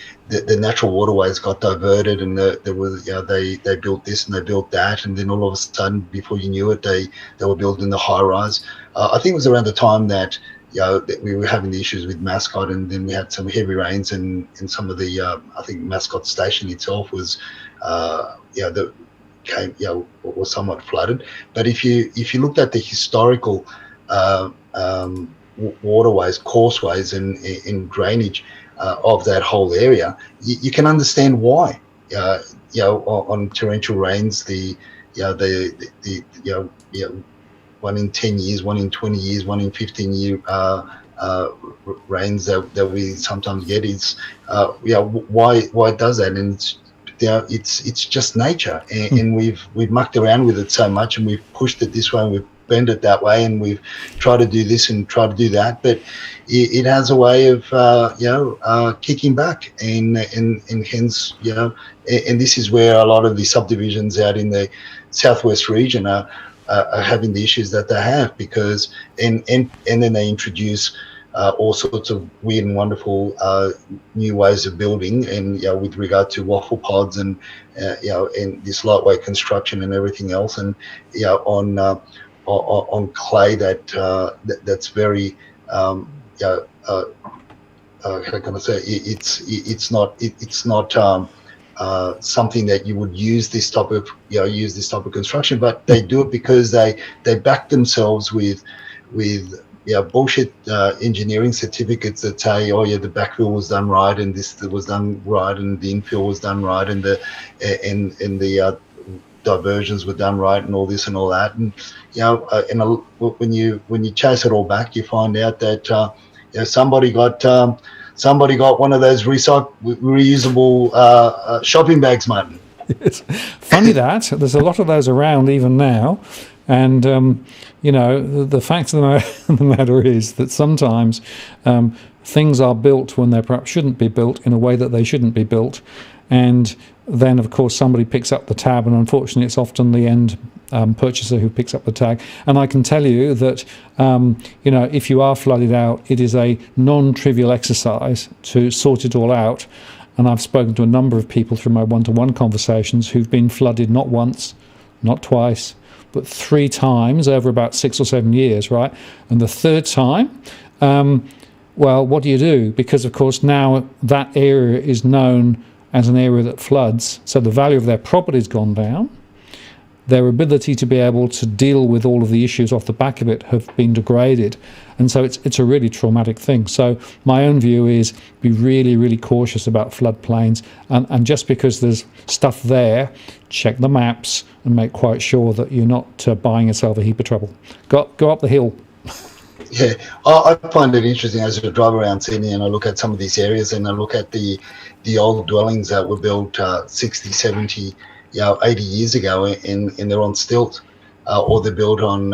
natural waterways got diverted, and there was, they built this and they built that, and then all of a sudden, before you knew it, they were building the high rise. I think it was around the time that that we were having the issues with Mascot, and then we had some heavy rains, and some of the I think Mascot Station itself was was somewhat flooded. But if you looked at the historical waterways, courseways, and drainage of that whole area, you can understand why. On torrential rains, the 1 in 10 years, 1 in 20 years, 1 in 15 year rains that we sometimes get is why it does that. And it's just nature, and we've mucked around with it so much, and we've pushed it this way and we've bent it that way, and we've tried to do this and try to do that, but it has a way of kicking back, and hence and this is where a lot of the subdivisions out in the southwest region are having the issues that they have, because and then they introduce all sorts of weird and wonderful new ways of building, and with regard to waffle pods and and this lightweight construction and everything else, and on clay that's very how can I say, it's not something that you would use this type of construction, but they do it because they back themselves with bullshit engineering certificates that say, oh yeah, the backfill was done right, and this was done right, and the infill was done right, and the diversions were done right, and all this and all that, and when you chase it all back, you find out that somebody got one of those reusable shopping bags, Martin. It's funny that there's a lot of those around even now, and the fact of the matter is that sometimes things are built when they perhaps shouldn't be built, in a way that they shouldn't be built, and then of course somebody picks up the tab, and unfortunately it's often the end purchaser who picks up the tag. And I can tell you that if you are flooded out, it is a non-trivial exercise to sort it all out. And I've spoken to a number of people through my one-to-one conversations who've been flooded not once, not twice, but 3 times over about 6 or 7 years, right? And the third time, well, what do you do? Because of course now that area is known as an area that floods, so the value of their property's gone down. Their ability to be able to deal with all of the issues off the back of it have been degraded, and so it's a really traumatic thing. So my own view is be really, really cautious about floodplains, and just because there's stuff there, check the maps and make quite sure that you're not buying yourself a heap of trouble. Go up the hill. Yeah, I find it interesting as I drive around Sydney and I look at some of these areas, and I look at the old dwellings that were built 60, 70, 80 years ago, and they're on stilts, or they're built on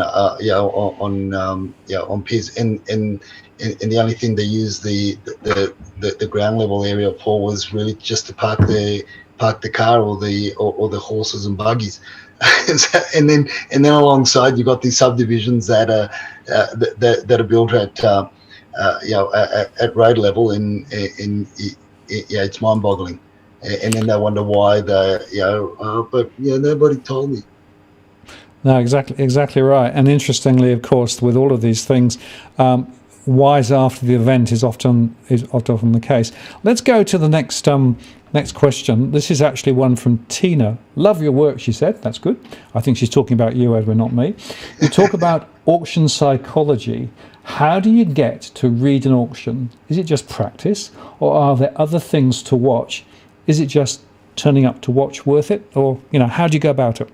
piers, and the only thing they used the ground level area for was really just to park the car or the horses and buggies. and then alongside you got these subdivisions that are built at at road level, and it's mind-boggling. And then they wonder why nobody told me. No, exactly right. And interestingly, of course, with all of these things, wise after the event is often the case. Let's go to the next question. This is actually one from Tina. Love your work, she said. That's good. I think she's talking about you, Edwin, not me. You talk about auction psychology. How do you get to read an auction? Is it just practice, or are there other things to watch? Is it just turning up to watch worth it, or how do you go about it?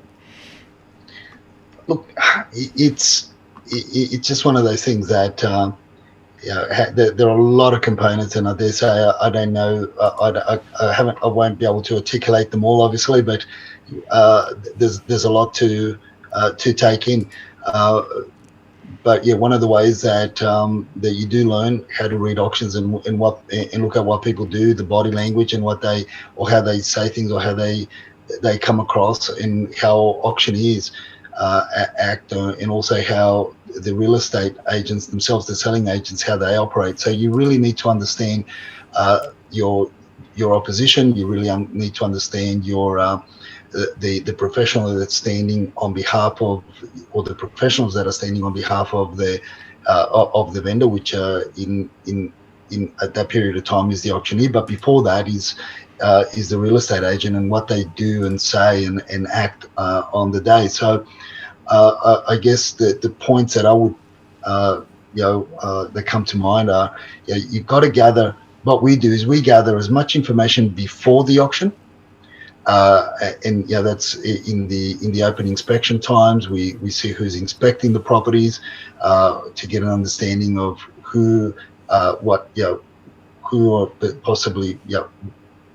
Look, it's just one of those things that there are a lot of components, and I dare say I don't know. I won't be able to articulate them all, obviously, but there's a lot to take in. But yeah, one of the ways that you do learn how to read auctions and look at what people do, the body language, and how they say things, or how they they come across, and how auctioneers act, and also how the real estate agents themselves, the selling agents, how they operate. So you really need to understand your opposition. You really need to understand your the professional that's standing on behalf of, or the professionals that are standing on behalf of the vendor, which in at that period of time is the auctioneer. But before that is the real estate agent, and what they do and say and act on the day. So I guess the points that I would that come to mind are, you've got to gather. What we do is we gather as much information before the auction. And that's in the open inspection times. We see who's inspecting the properties to get an understanding of who who are possibly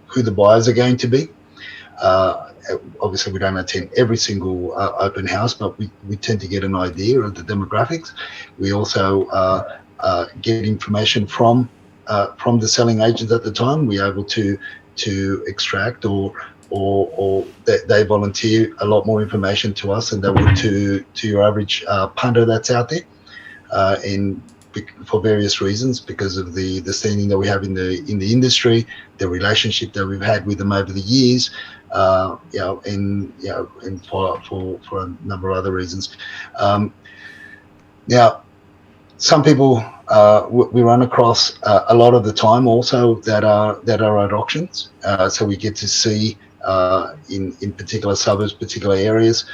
who the buyers are going to be. Obviously, we don't attend every single open house, but we tend to get an idea of the demographics. We also get information from the selling agents at the time. We're able to extract or they volunteer a lot more information to us than they would to your average punter that's out there, and for various reasons, because of the standing that we have in the industry, the relationship that we've had with them over the years, and for a number of other reasons. Now, some people we run across a lot of the time also that are at auctions, so we get to see in particular suburbs, particular areas,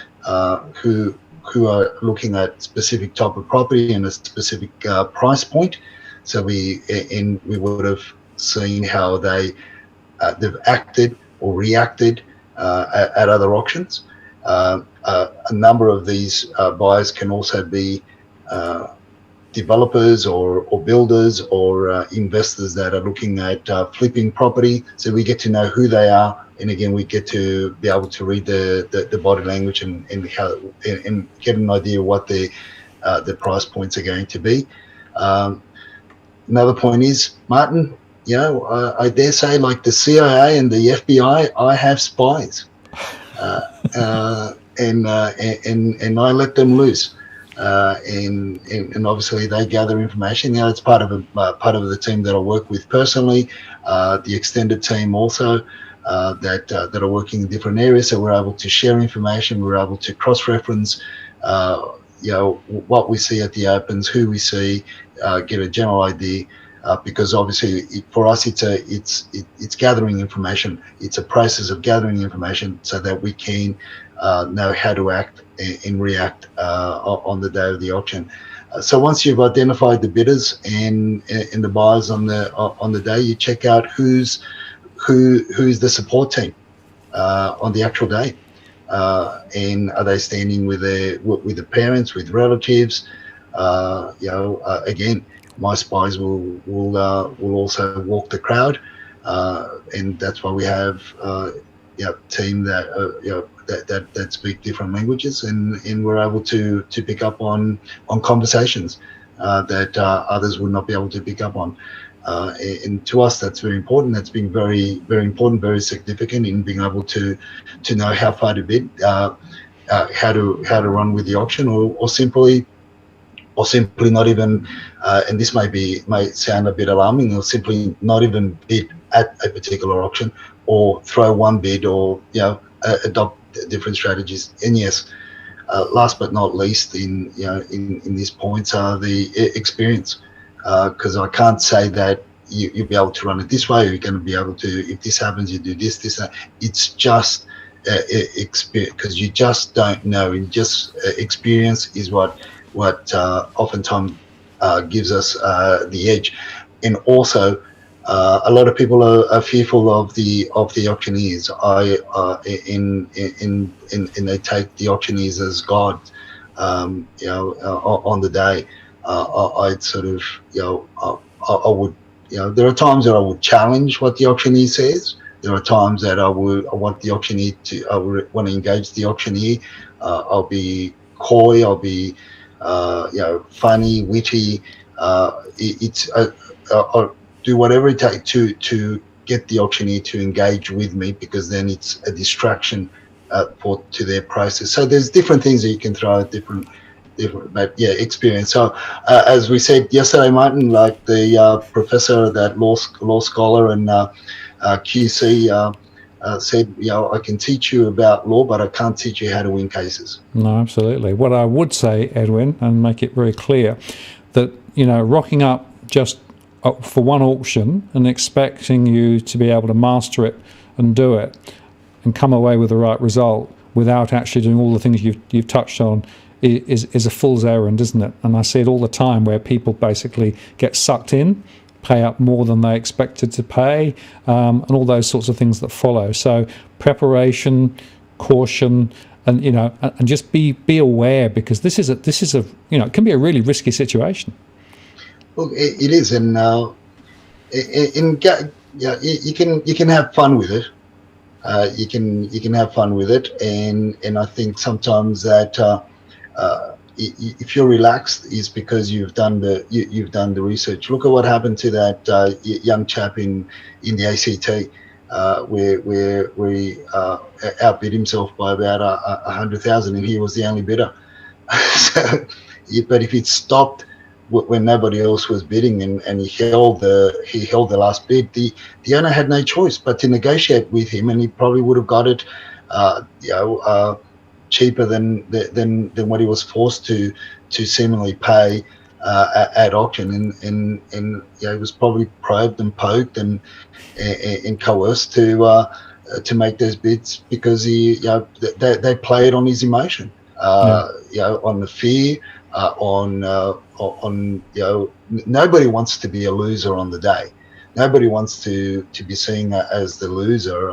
who are looking at specific type of property and a specific price point. So we would have seen how they've acted or reacted at other auctions. A number of these buyers can also be developers or builders or investors that are looking at flipping property. So we get to know who they are, and again, we get to be able to read the body language and get an idea of what the price points are going to be. Another point is, Martin, I dare say, like the CIA and the FBI, I have spies, and I let them loose. And obviously they gather information. It's part of the team that I work with personally, the extended team also that are working in different areas. So we're able to share information. We're able to cross-reference, what we see at the opens, who we see, get a general idea. Because obviously for us it's gathering information. It's a process of gathering information so that we can know how to act and react on the day of the auction. So once you've identified the bidders and the buyers on the day, you check out who's the support team on the actual day, and are they standing with the parents, with relatives? Again, my spies will also walk the crowd, and that's why we have team that speak different languages, and we're able to pick up on conversations that others would not be able to pick up on. And to us, that's very important. That's been very, very important, very significant in being able to know how far to bid, how to run with the auction, or simply not even, and this may sound a bit alarming, or simply not even bid at a particular auction, or throw one bid, or adopt different strategies. And yes, last but not least in these points are the experience, because I can't say that you'll be able to run it this way, or you're going to be able to, if this happens, you do this, that. It's just experience, because you just don't know. And just experience is what oftentimes gives us the edge. And also, a lot of people are fearful of the auctioneers. And they take the auctioneers as God. On the day, I'd sort of, I would, there are times that I would challenge what the auctioneer says. There are times that I want the auctioneer I want to engage the auctioneer. I'll be coy. I'll be, funny, witty. I'll do whatever it takes to get the auctioneer to engage with me, because then it's a distraction to their process. So there's different things that you can throw at different, but yeah, experience. So as we said yesterday, Martin, like the professor, that law scholar and QC said, I can teach you about law, but I can't teach you how to win cases. No, absolutely. What I would say, Edwin, and make it very clear, that rocking up just for one auction and expecting you to be able to master it and do it and come away with the right result without actually doing all the things you've touched on is a fool's errand, isn't it? And I see it all the time, where people basically get sucked in, pay up more than they expected to pay, and all those sorts of things that follow. So preparation, caution, and and just be aware, because this is a it can be a really risky situation. Look, it is, and you can have fun with it. You can have fun with it, and I think sometimes that if you're relaxed is because you've done the research. Look at what happened to that young chap in the ACT, where we outbid himself by about 100,000, and he was the only bidder. So, but if he'd stopped when nobody else was bidding, and he held the last bid, the owner had no choice but to negotiate with him, and he probably would have got it cheaper than what he was forced to seemingly pay at auction, and he was probably probed and poked and coerced to make those bids, because they played on his emotion, on the fear, on nobody wants to be a loser on the day. Nobody wants to be seen as the loser,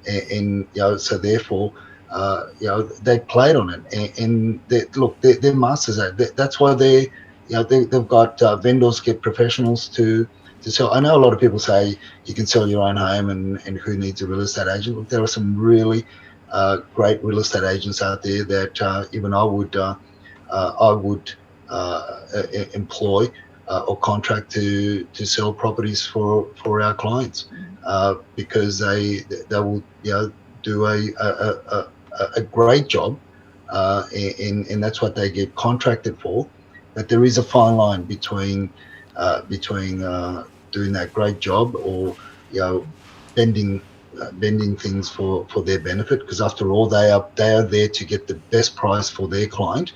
and so therefore they played on it, and they're masters at it. That's why they've got vendors get professionals to sell. I know a lot of people say you can sell your own home, and who needs a real estate agent. Look, there are some really great real estate agents out there that even I would employ or contract to sell properties for our clients, because they will do a great job, and that's what they get contracted for. But there is a fine line between doing that great job, or bending things for their benefit, because after all they are there to get the best price for their client,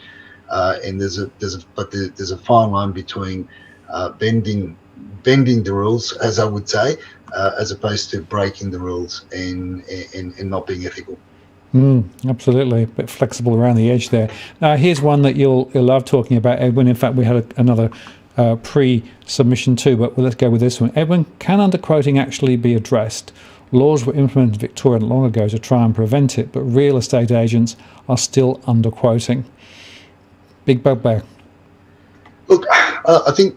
and there's a fine line between bending the rules, as I would say, as opposed to breaking the rules and not being ethical. Absolutely, a bit flexible around the edge there. Now, here's one that you'll love talking about, Edwin. In fact, we had another pre-submission too, but let's go with this one. Edwin, can underquoting actually be addressed? Laws were implemented in Victoria long ago to try and prevent it, but real estate agents are still underquoting. Big bugbear. Look, I think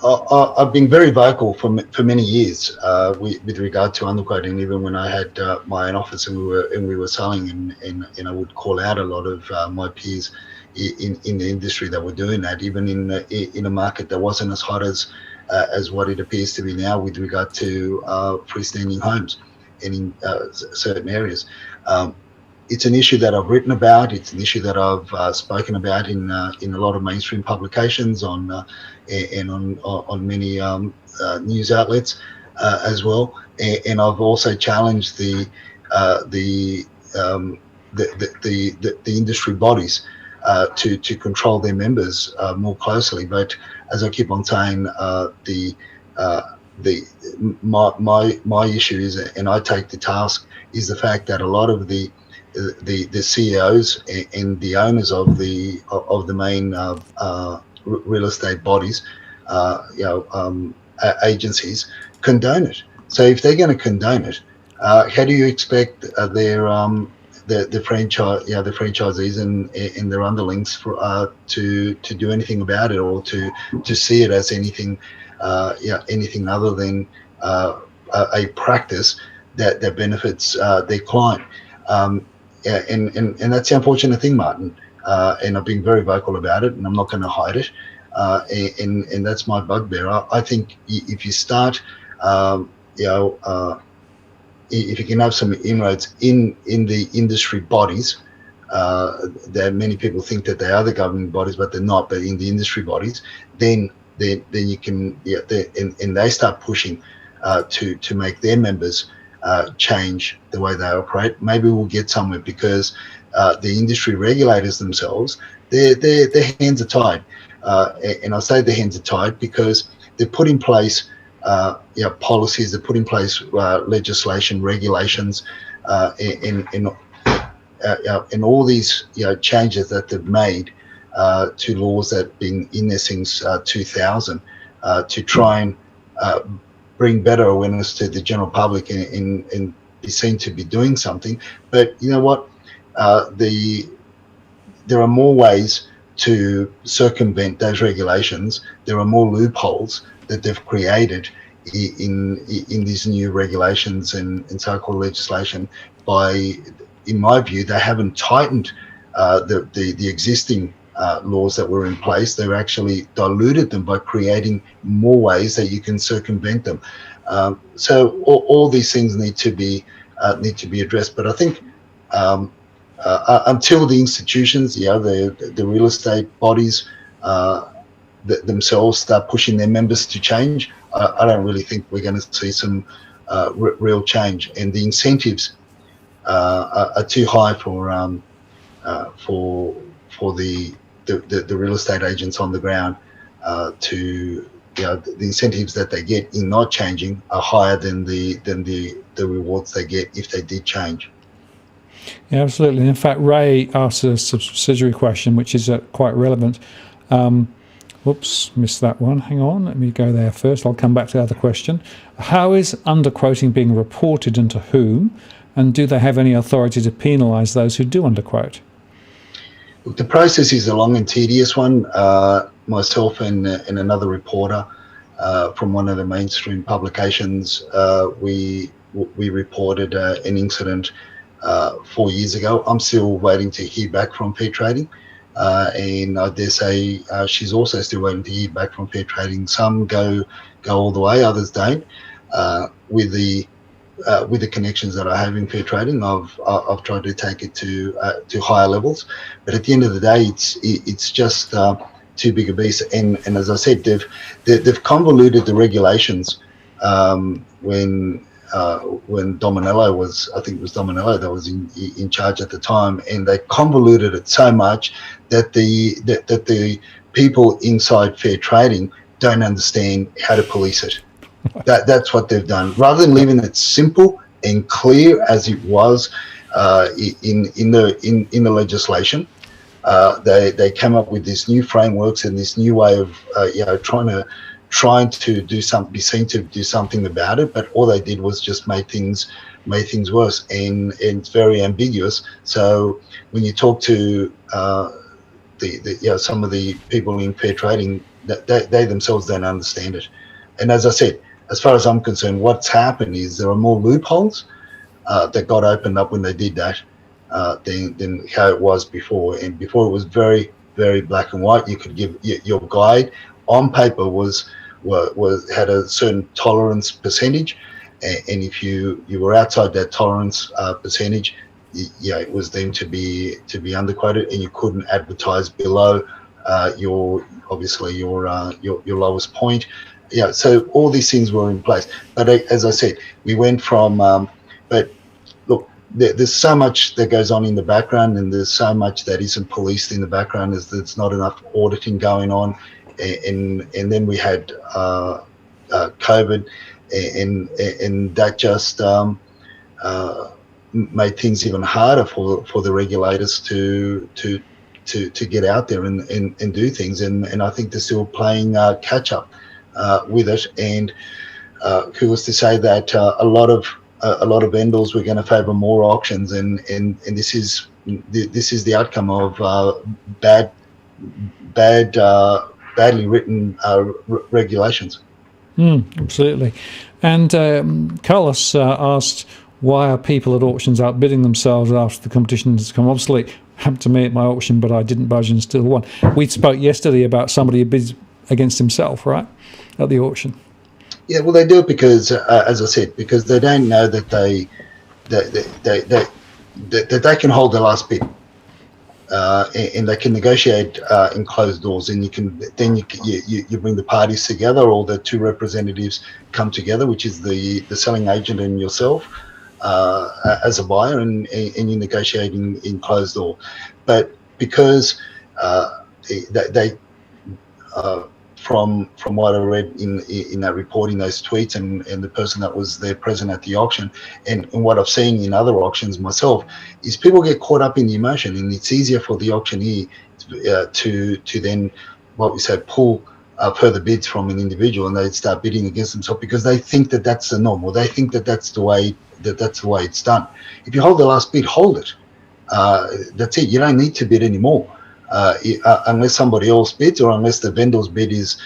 I've been very vocal for many years with regard to underquoting. Even when I had my own office and we were selling, and I would call out a lot of my peers in the industry that were doing that, even in a market that wasn't as hot as what it appears to be now with regard to freestanding homes and in certain areas. It's an issue that I've written about. It's an issue that I've spoken about in a lot of mainstream publications and on many news outlets as well. And I've also challenged the industry bodies to control their members more closely. But as I keep on saying, my issue is, and I take the task, is the fact that a lot of the CEOs and the owners of the main real estate bodies, agencies, condone it. So if they're going to condone it, how do you expect the franchisees and their underlings to do anything about it, or to see it as anything other than a practice that benefits their client? And that's the unfortunate thing, Martin. And I've been very vocal about it, and I'm not going to hide it. And that's my bugbear. I think if you start if you can have some inroads in the industry bodies, that many people think that they are the governing bodies, but they're not. But in the industry bodies, then you can, and they start pushing to make their members change the way they operate. Maybe we'll get somewhere, because the industry regulators themselves, their hands are tied, and I say their hands are tied because they've put in place policies, they've put in place legislation, regulations, and all these changes that they've made to laws that have been in there since 2000 to try and bring better awareness to the general public and be seen to be doing something. But you know what? There are more ways to circumvent those regulations. There are more loopholes that they've created in these new regulations and so-called legislation. In my view, they haven't tightened the existing laws that were in place. They've actually diluted them by creating more ways that you can circumvent them. So all these things need to be addressed. But I think until the institutions, the real estate bodies themselves start pushing their members to change, I don't really think we're going to see some real change. And the incentives are too high for the real estate agents on the ground. The incentives that they get in not changing are higher than the rewards they get if they did change. Yeah, absolutely. In fact, Ray asked a subsidiary question, which is quite relevant. Whoops, missed that one. Hang on, let me go there first. I'll come back to the other question. How is underquoting being reported, and to whom? And do they have any authority to penalise those who do underquote? Look, the process is a long and tedious one. Myself and another reporter from one of the mainstream publications, we reported an incident 4 years ago. I'm still waiting to hear back from Fair Trading. And I dare say she's also still waiting to hear back from Fair Trading. Some go all the way, others don't. With the connections that I have in Fair Trading, I've tried to take it to higher levels. But at the end of the day, it's just too big a beast. And as I said, they've convoluted the regulations when Dominello was, I think it was Dominello that was in charge at the time, and they convoluted it so much that the people inside Fair Trading don't understand how to police it. That's what they've done. Rather than leaving it simple and clear as it was in the legislation, they came up with this new frameworks and this new way of trying to do something, be seen to do something about it. But all they did was just make things worse, and it's very ambiguous. So when you talk to some of the people in Fair Trading, they themselves don't understand it. And as I said, as far as I'm concerned, what's happened is there are more loopholes that got opened up when they did that than how it was before. And before it was very, very black and white. You could give your guide on paper had a certain tolerance percentage, and if you were outside that tolerance percentage, it was deemed to be underquoted, and you couldn't advertise below your lowest point. So all these things were in place. But as I said, we went from but look, there's so much that goes on in the background, and there's so much that isn't policed in the background. There's not enough auditing going on, and then we had COVID, and that just made things even harder for the regulators to get out there and do things. And I think they're still playing catch up with it. And who was to say that a lot of vendors were going to favour more auctions, and this is the outcome of badly written regulations. Absolutely. And Carlos asked, why are people at auctions outbidding themselves after the competition has become obsolete? Happened to me at my auction, but I didn't budge and still won. We spoke yesterday about somebody who bids against himself, right, at the auction. Yeah, well, they do it because, as I said, because they don't know that they can hold the last bid, and they can negotiate in closed doors. And you bring the parties together, or the two representatives come together, which is the selling agent and yourself as a buyer, and you negotiate in closed door. But because they from what I read in that report, in those tweets, and the person that was there present at the auction, and what I've seen in other auctions myself, is people get caught up in the emotion, and it's easier for the auctioneer to then, what we say, pull further bids from an individual, and they start bidding against themselves because they think that that's the norm, or they think that that's the way it's done. If you hold the last bid, hold it. That's it. You don't need to bid anymore. Unless somebody else bids, or unless the vendor's bid is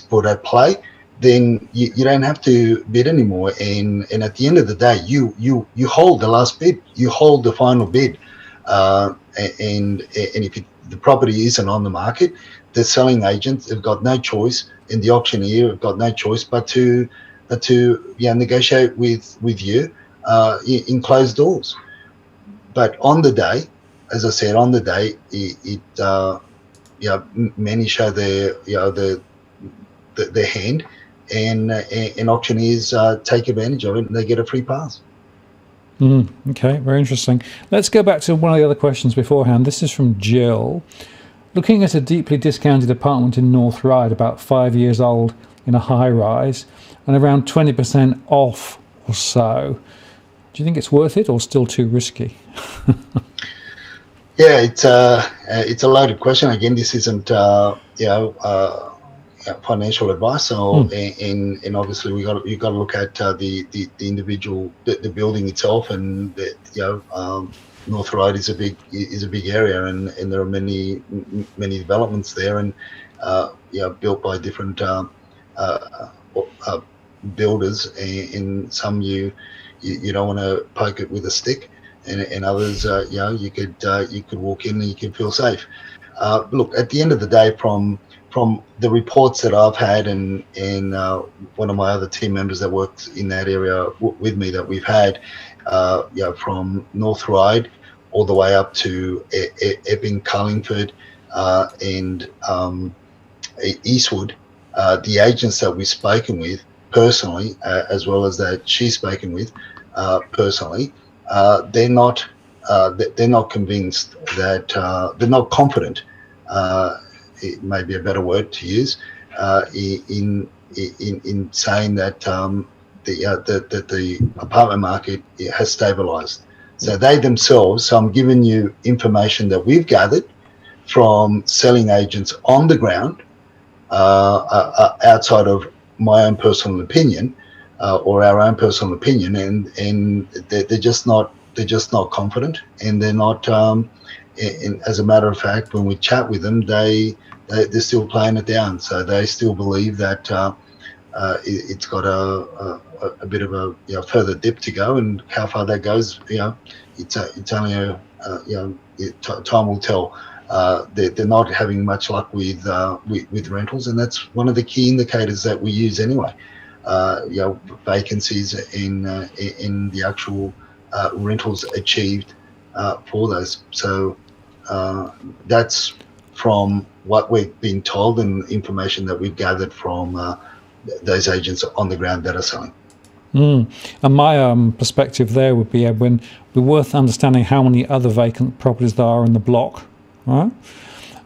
put at play, then you don't have to bid anymore. And at the end of the day, you hold the last bid, you hold the final bid, and if the property isn't on the market, the selling agents have got no choice, and the auctioneer have got no choice but to negotiate with you in closed doors. But on the day, as I said, on the day, many show their hand, and auctioneers take advantage of it, and they get a free pass. Okay, very interesting. Let's go back to one of the other questions beforehand. This is from Jill. Looking at a deeply discounted apartment in North Ryde, about 5 years old, in a high rise, and around 20% off or so. Do you think it's worth it, or still too risky? Yeah, it's a loaded question. Again, this isn't financial advice. So, and obviously you got to look at the individual, the building itself, and North Ryde is a big area, and there are many developments there, and built by different builders, and some you don't want to poke it with a stick. And others, you could walk in and you can feel safe. Look, at the end of the day, from the reports that I've had, and one of my other team members that works in that area with me that we've had, from North Ryde all the way up to Epping, Carlingford, and Eastwood, the agents that we've spoken with personally, as well as that she's spoken with personally, they're not convinced that they're not confident. It may be a better word to use in saying that the apartment market has stabilised. So they themselves. So I'm giving you information that we've gathered from selling agents on the ground, outside of my own personal opinion. Or our own personal opinion, and they're just not confident, and they're not. And as a matter of fact, when we chat with them, they're still playing it down. So they still believe that it's got a bit of a further dip to go, and how far that goes, it's only time will tell. They're not having much luck with rentals, and that's one of the key indicators that we use anyway. Vacancies in the actual rentals achieved for those. So that's from what we've been told and information that we've gathered from those agents on the ground that are selling. And my perspective there would be, Edwin, be worth understanding how many other vacant properties there are in the block, right?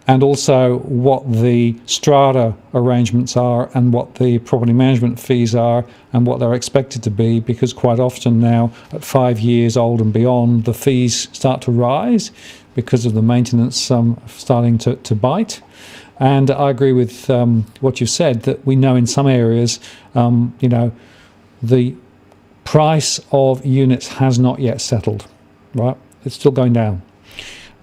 And also what the strata arrangements are, and what the property management fees are, and what they're expected to be, because quite often now, at 5 years old and beyond, the fees start to rise because of the maintenance starting to bite. And I agree with what you've said, that we know in some areas, the price of units has not yet settled, right? It's still going down.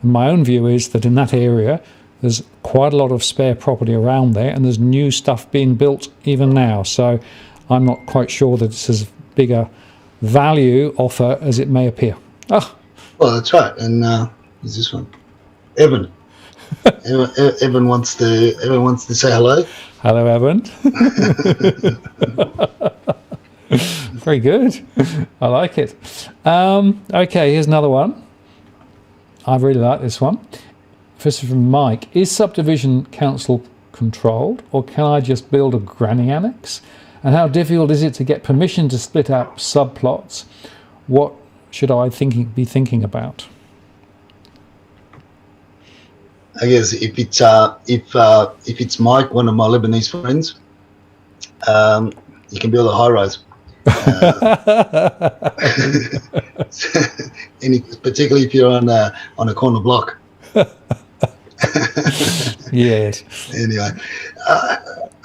And my own view is that in that area, there's quite a lot of spare property around there, and there's new stuff being built even now. So I'm not quite sure that it's as big a value offer as it may appear. Well, that's right. And who's this one? Evan. Evan wants to say hello. Hello, Edwin. Very good. I like it. Okay, here's another one. I really like this one. This is from Mike. Is subdivision council controlled, or can I just build a granny annex? And how difficult is it to get permission to split up subplots? What should I be thinking about? I guess if it's Mike, one of my Lebanese friends, you can build a high rise. Particularly if you're on a corner block. Yes. Anyway,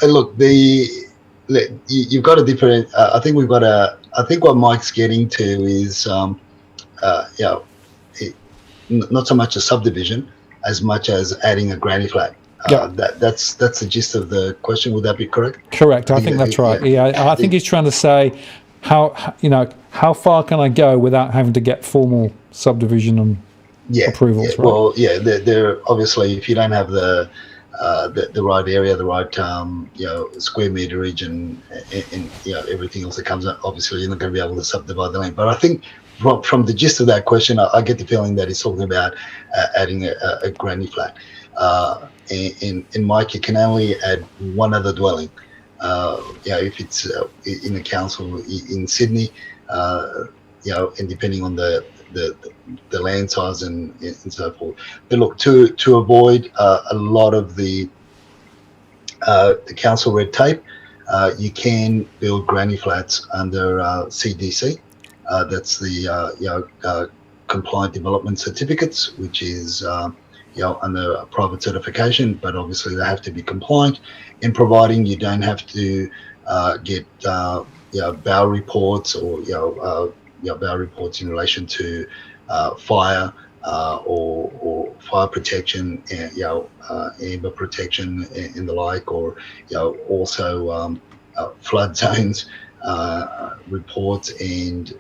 look, you've got a different. I think what Mike's getting to is, not so much a subdivision as much as adding a granny flat. That's the gist of the question. Would that be correct? Correct. I think that's right. I think he's trying to say how far can I go without having to get formal subdivision and approvals. Yeah. Right? Well, they're obviously, if you don't have the right area, the right square meterage and everything else that comes up, obviously you're not going to be able to subdivide the land. But I think from the gist of that question, I get the feeling that he's talking about adding a granny flat. In Mike, you can only add one other dwelling. If it's in a council in Sydney, and depending on the land size and so forth. But look, to avoid a lot of the council red tape, you can build granny flats under CDC. That's the compliant development certificates, which is under a private certification, but obviously they have to be compliant. And providing you don't have to get BAO reports or BAO reports in relation to fire or fire protection, amber protection and the like, or also flood zones reports and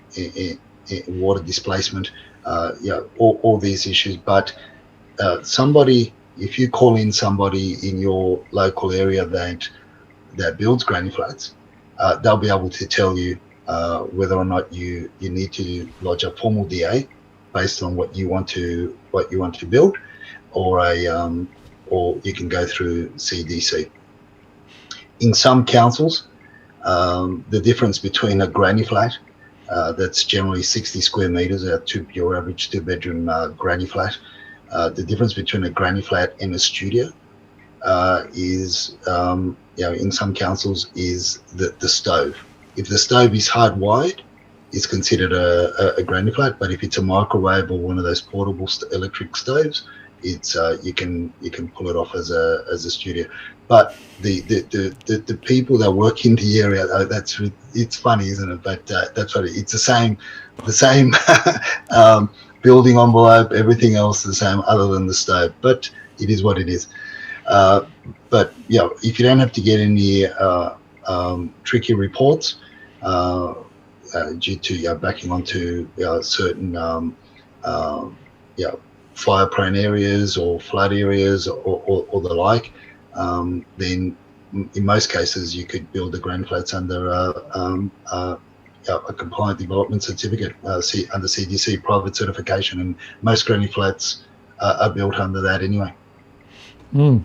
water displacement, all these issues. But if you call in somebody in your local area that builds granny flats, they'll be able to tell you whether or not you need to lodge a formal DA based on what you want to build, or you can go through CDC. In some councils, the difference between a granny flat that's generally 60 square meters, your average 2-bedroom granny flat, the difference between a granny flat and a studio is, in some councils, is the stove. If the stove is hardwired, it's considered a granny flat. But if it's a microwave or one of those portable electric stoves, it's you can pull it off as a studio. But the people that work in the area, it's funny, isn't it? But that's what it's the same building envelope, everything else the same other than the stove. But it is what it is. But if you don't have to get any tricky reports due to backing onto certain fire-prone areas or flood areas or the like, then in most cases you could build the granny flats under a compliant development certificate under CDC private certification, and most granny flats are built under that anyway.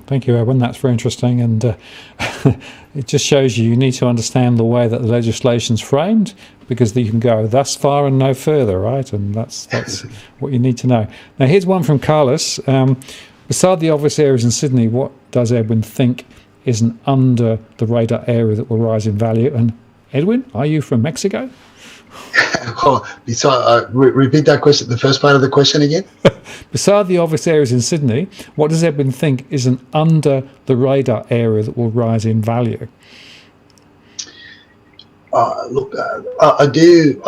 Thank you, Edwin. That's very interesting, and it just shows you need to understand the way that the legislation's framed, because you can go thus far and no further, right? And that's what you need to know. Now, here's one from Carlos. Beside the obvious areas in Sydney, what does Edwin think is an under the radar area that will rise in value? And Edwin, are you from Mexico? Repeat that question, the first part of the question again. Beside the obvious areas in Sydney, what does Edwin think is an under the radar area that will rise in value? Look, I do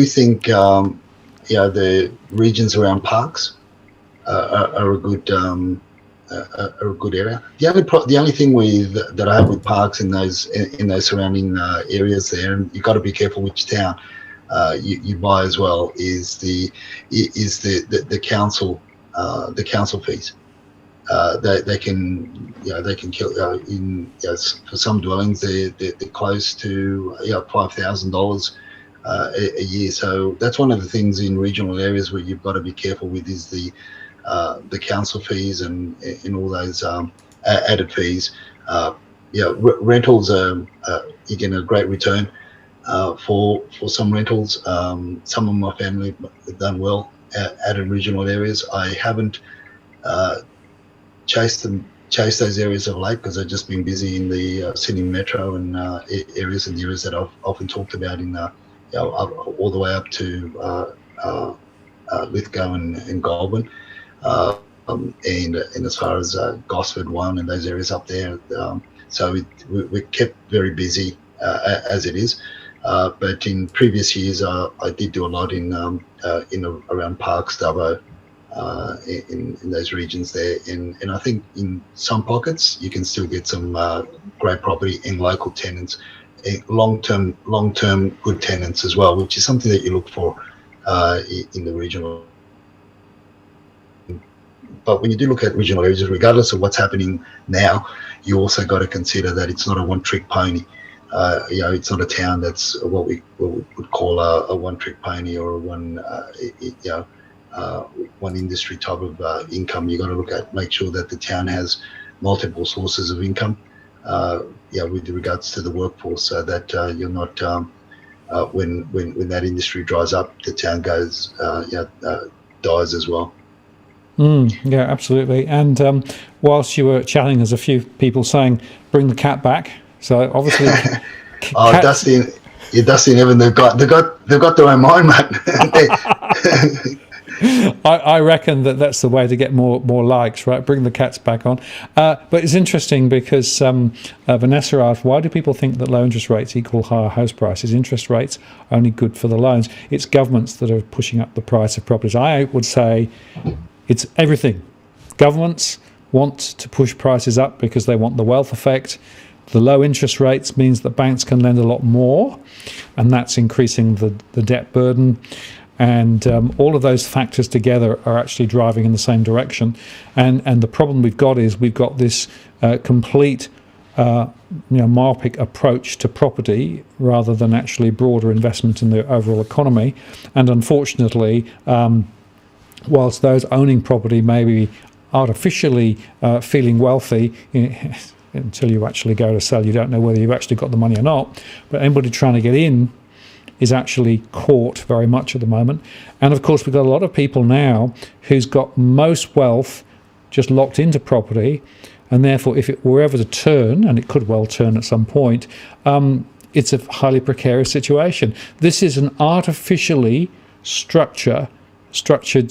think the regions around parks are a good area. The only thing that I have with parks in those surrounding areas there, and you've got to be careful which town you buy as well, is the council fees. they can kill for some dwellings they're close to $5,000 a year. So that's one of the things in regional areas where you've got to be careful with is the council fees and all those added fees. Rentals are you get a great return for some rentals. Some of my family have done well out in regional areas. I haven't chase those areas of late because I've just been busy in the Sydney Metro and areas that I've often talked about in all the way up to Lithgow and Goulburn, and as far as Gosford 1 and those areas up there. So we're kept very busy as it is. But in previous years, I did do a lot in around Parks, Dubbo, in those regions there, and I think in some pockets you can still get some great property in local tenants, long-term good tenants as well, which is something that you look for in the regional. But when you do look at regional areas, regardless of what's happening now, you also got to consider that it's not a one-trick pony. It's not a town that's what we would call a one-trick pony or one industry type of income. You got to make sure that the town has multiple sources of income, with regards to the workforce, so that you're not when that industry dries up, the town dies as well. Yeah, absolutely. And whilst you were chatting, there's a few people saying, "Bring the cat back." So obviously, Dusty and Evan, they've got their own mind, mate. I reckon that's the way to get more likes, right? Bring the cats back on. But it's interesting because Vanessa asked, why do people think that low interest rates equal higher house prices? Interest rates are only good for the loans. It's governments that are pushing up the price of properties. I would say it's everything. Governments want to push prices up because they want the wealth effect. The low interest rates means that banks can lend a lot more, and that's increasing the debt burden. And all of those factors together are actually driving in the same direction. And the problem we've got is we've got this complete myopic approach to property rather than actually broader investment in the overall economy. And unfortunately, whilst those owning property may be artificially feeling wealthy, until you actually go to sell, you don't know whether you've actually got the money or not. But anybody trying to get in is actually caught very much at the moment. And of course, we've got a lot of people now who's got most wealth just locked into property, and therefore if it were ever to turn, and it could well turn at some point, it's a highly precarious situation. This is an artificially structured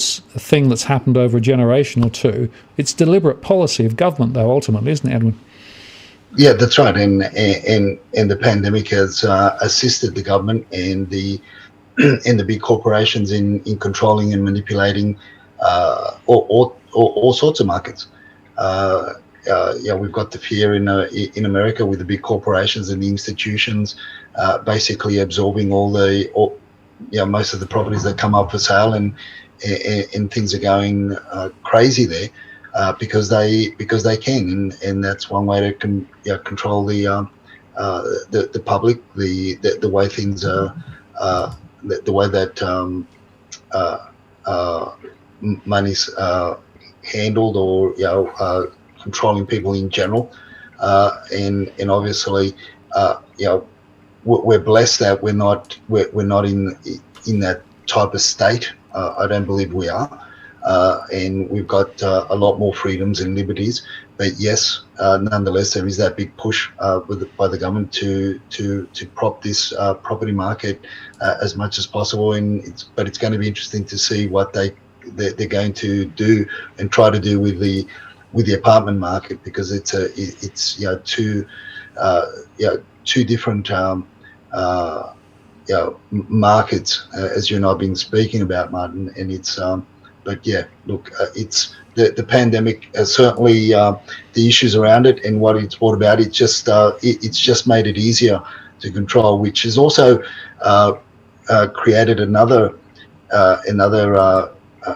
thing that's happened over a generation or two. It's deliberate policy of government, though, ultimately, isn't it, Edwin? Yeah, that's right, and the pandemic has assisted the government and the big corporations in controlling and manipulating all sorts of markets. We've got the fear in America with the big corporations and the institutions basically absorbing most of the properties that come up for sale, and things are going crazy there. Because they can, and that's one way to control the public, the way things are, the way that money's handled, or controlling people in general, and obviously we're blessed that we're not in that type of state. I don't believe we are. And we've got a lot more freedoms and liberties, but yes, nonetheless, there is that big push by the government to prop this property market as much as possible. But it's going to be interesting to see what they're going to do and try to do with the apartment market, because it's two different markets, as you and I've been speaking about, Martin, and it's. But yeah, look, it's the pandemic has certainly the issues around it and what it's brought about. It's just made it easier to control, which has also created another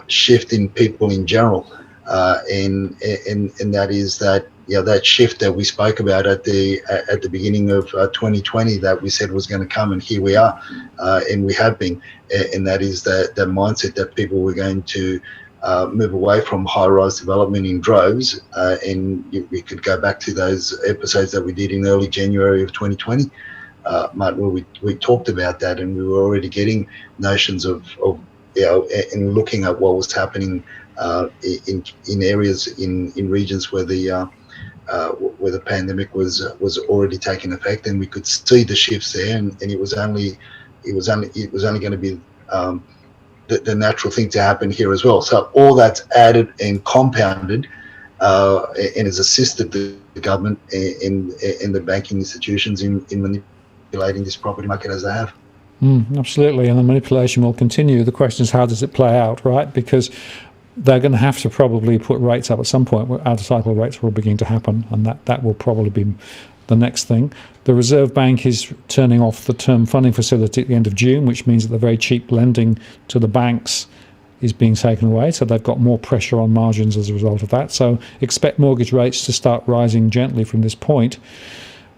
shift in people in general. and that is that that shift that we spoke about at the beginning of 2020 that we said was going to come, and here we are, and we have been, and that is the mindset that people were going to move away from high-rise development in droves, and we could go back to those episodes that we did in early January of 2020, Martin, where we talked about that, and we were already getting notions of and looking at what was happening in areas in regions where the pandemic was already taking effect, and we could see the shifts there, and it was only going to be the natural thing to happen here as well. So all that's added and compounded and has assisted the government and the banking institutions in manipulating this property market as they have. Absolutely, and the manipulation will continue. The question is, how does it play out, right? Because they're going to have to probably put rates up at some point. Out-of-cycle rates will begin to happen, and that will probably be the next thing. The Reserve Bank is turning off the term funding facility at the end of June, which means that the very cheap lending to the banks is being taken away. So they've got more pressure on margins as a result of that. So expect mortgage rates to start rising gently from this point.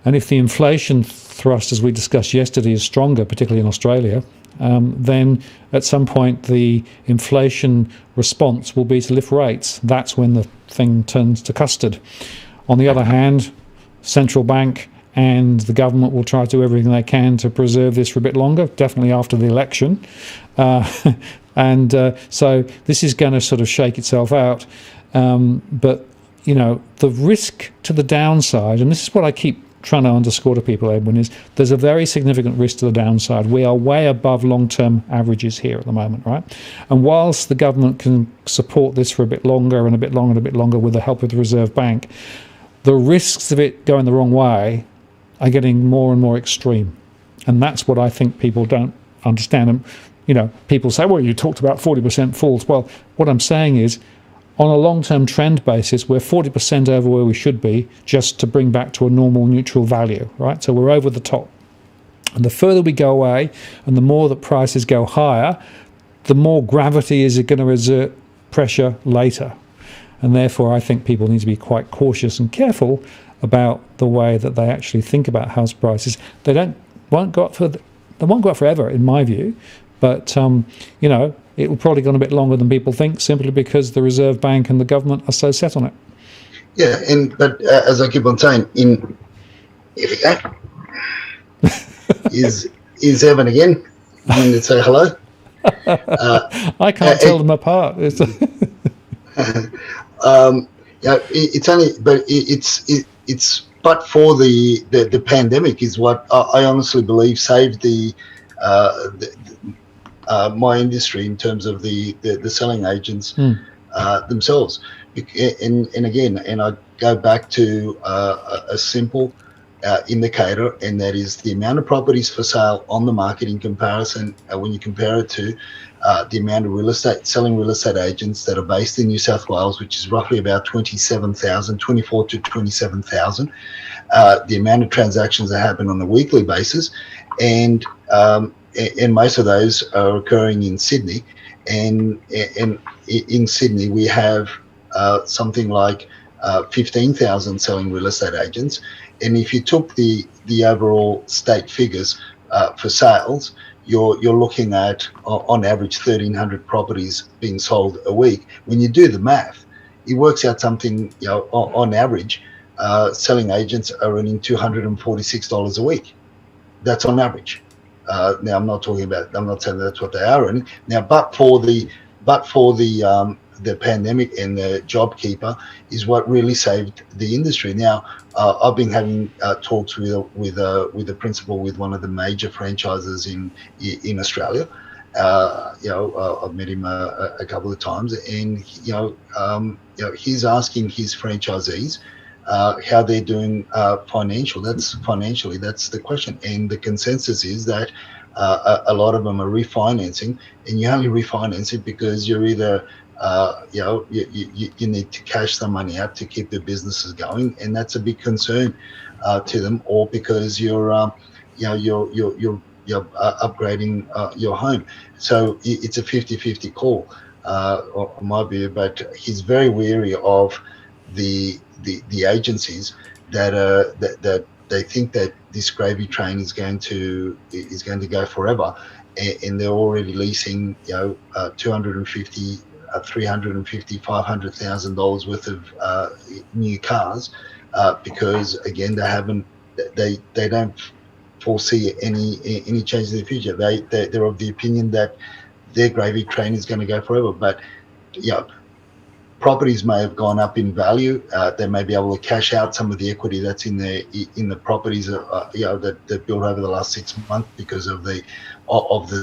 And if the inflation thrust, as we discussed yesterday, is stronger, particularly in Australia, then at some point the inflation response will be to lift rates. That's when the thing turns to custard. On the other hand, central bank and the government will try to do everything they can to preserve this for a bit longer, definitely after the election. So this is going to sort of shake itself out. But, the risk to the downside, and this is what I keep trying to underscore to people, Edwin, is there's a very significant risk to the downside. We are way above long-term averages here at the moment, right? And whilst the government can support this for a bit longer and a bit longer and a bit longer with the help of the Reserve Bank, the risks of it going the wrong way are getting more and more extreme. And that's what I think people don't understand. And, people say, well, you talked about 40% falls. Well, what I'm saying is, on a long-term trend basis, we're 40% over where we should be, just to bring back to a normal neutral value, right? So we're over the top. And the further we go away and the more that prices go higher, the more gravity is going to exert pressure later. And therefore, I think people need to be quite cautious and careful about the way that they actually think about house prices. They won't go up forever, in my view. But, it will probably go on a bit longer than people think, simply because the Reserve Bank and the government are so set on it. Yeah, but as I keep on saying, is Evan again? I mean, to say hello. I can't tell them apart. It's only, but it's but for the pandemic is what I honestly believe saved my industry in terms of the selling agents themselves. And again, I go back to a simple indicator, and that is the amount of properties for sale on the market in comparison when you compare it to the amount of selling real estate agents that are based in New South Wales, which is roughly about 24 to 27,000. The amount of transactions that happen on a weekly basis, and most of those are occurring in Sydney, and in Sydney we have something like 15,000 selling real estate agents, and if you took the overall state figures for sales, you're looking at on average 1,300 properties being sold a week. When you do the math, it works out something, on average, selling agents are earning $246 a week. That's on average. Now I'm not saying that's what they are earning. Now, but for the pandemic and the JobKeeper is what really saved the industry. Now, I've been having talks with the principal with one of the major franchises in Australia. I've met him a couple of times, and he's asking his franchisees how they're doing financially. That's the question, and the consensus is that a lot of them are refinancing, and you only refinance it because you're either you need to cash some money out to keep the businesses going, and that's a big concern to them, or because you're upgrading your home. So it's a 50-50 call. or my view, but he's very wary of the agencies that they think that this gravy train is going to go forever, and they're already leasing, you know, 250, 350, $500,000 worth of new cars, because again they don't foresee any change in the future. They're of the opinion that their gravy train is going to go forever. But yeah, properties may have gone up in value. They may be able to cash out some of the equity that's in the properties, that built over the last 6 months because of the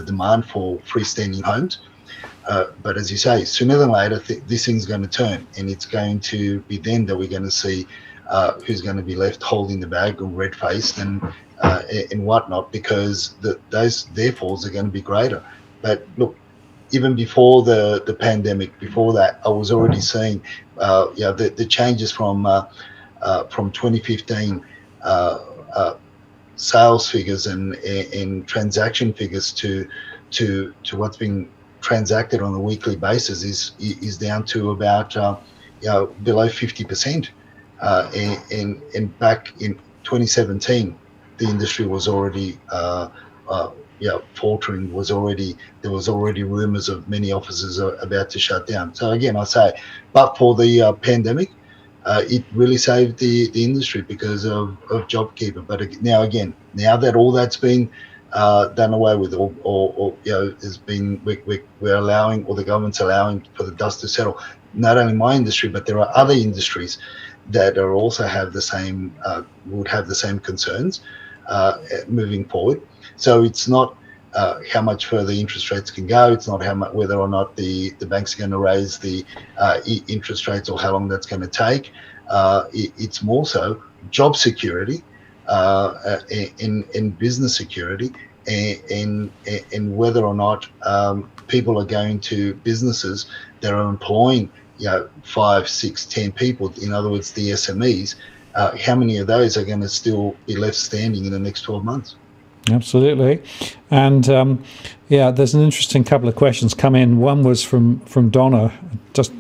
demand for freestanding homes. But as you say, sooner than later, this thing's going to turn, and it's going to be then that we're going to see who's going to be left holding the bag or red-faced and whatnot, because their falls are going to be greater. But look, even before the pandemic, before that, I was already seeing the changes from 2015 sales figures and transaction figures to what's being transacted on a weekly basis is down to about below 50%. And back in 2017, the industry was already faltering. There was already rumors of many offices are about to shut down. So again, I say, but for the pandemic, it really saved the industry because of JobKeeper. But now that all that's been done away with, or has been, we're allowing, or the government's allowing for the dust to settle. Not only my industry, but there are other industries that are also would have the same concerns moving forward. So it's not how much further interest rates can go. It's not whether or not the banks are going to raise the interest rates or how long that's going to take. It's more so job security and business security, and whether or not people are going to businesses that are employing 5, 6, 10 people. In other words, the SMEs. How many of those are going to still be left standing in the next 12 months? Absolutely. And there's an interesting couple of questions come in. One was from Donna. Just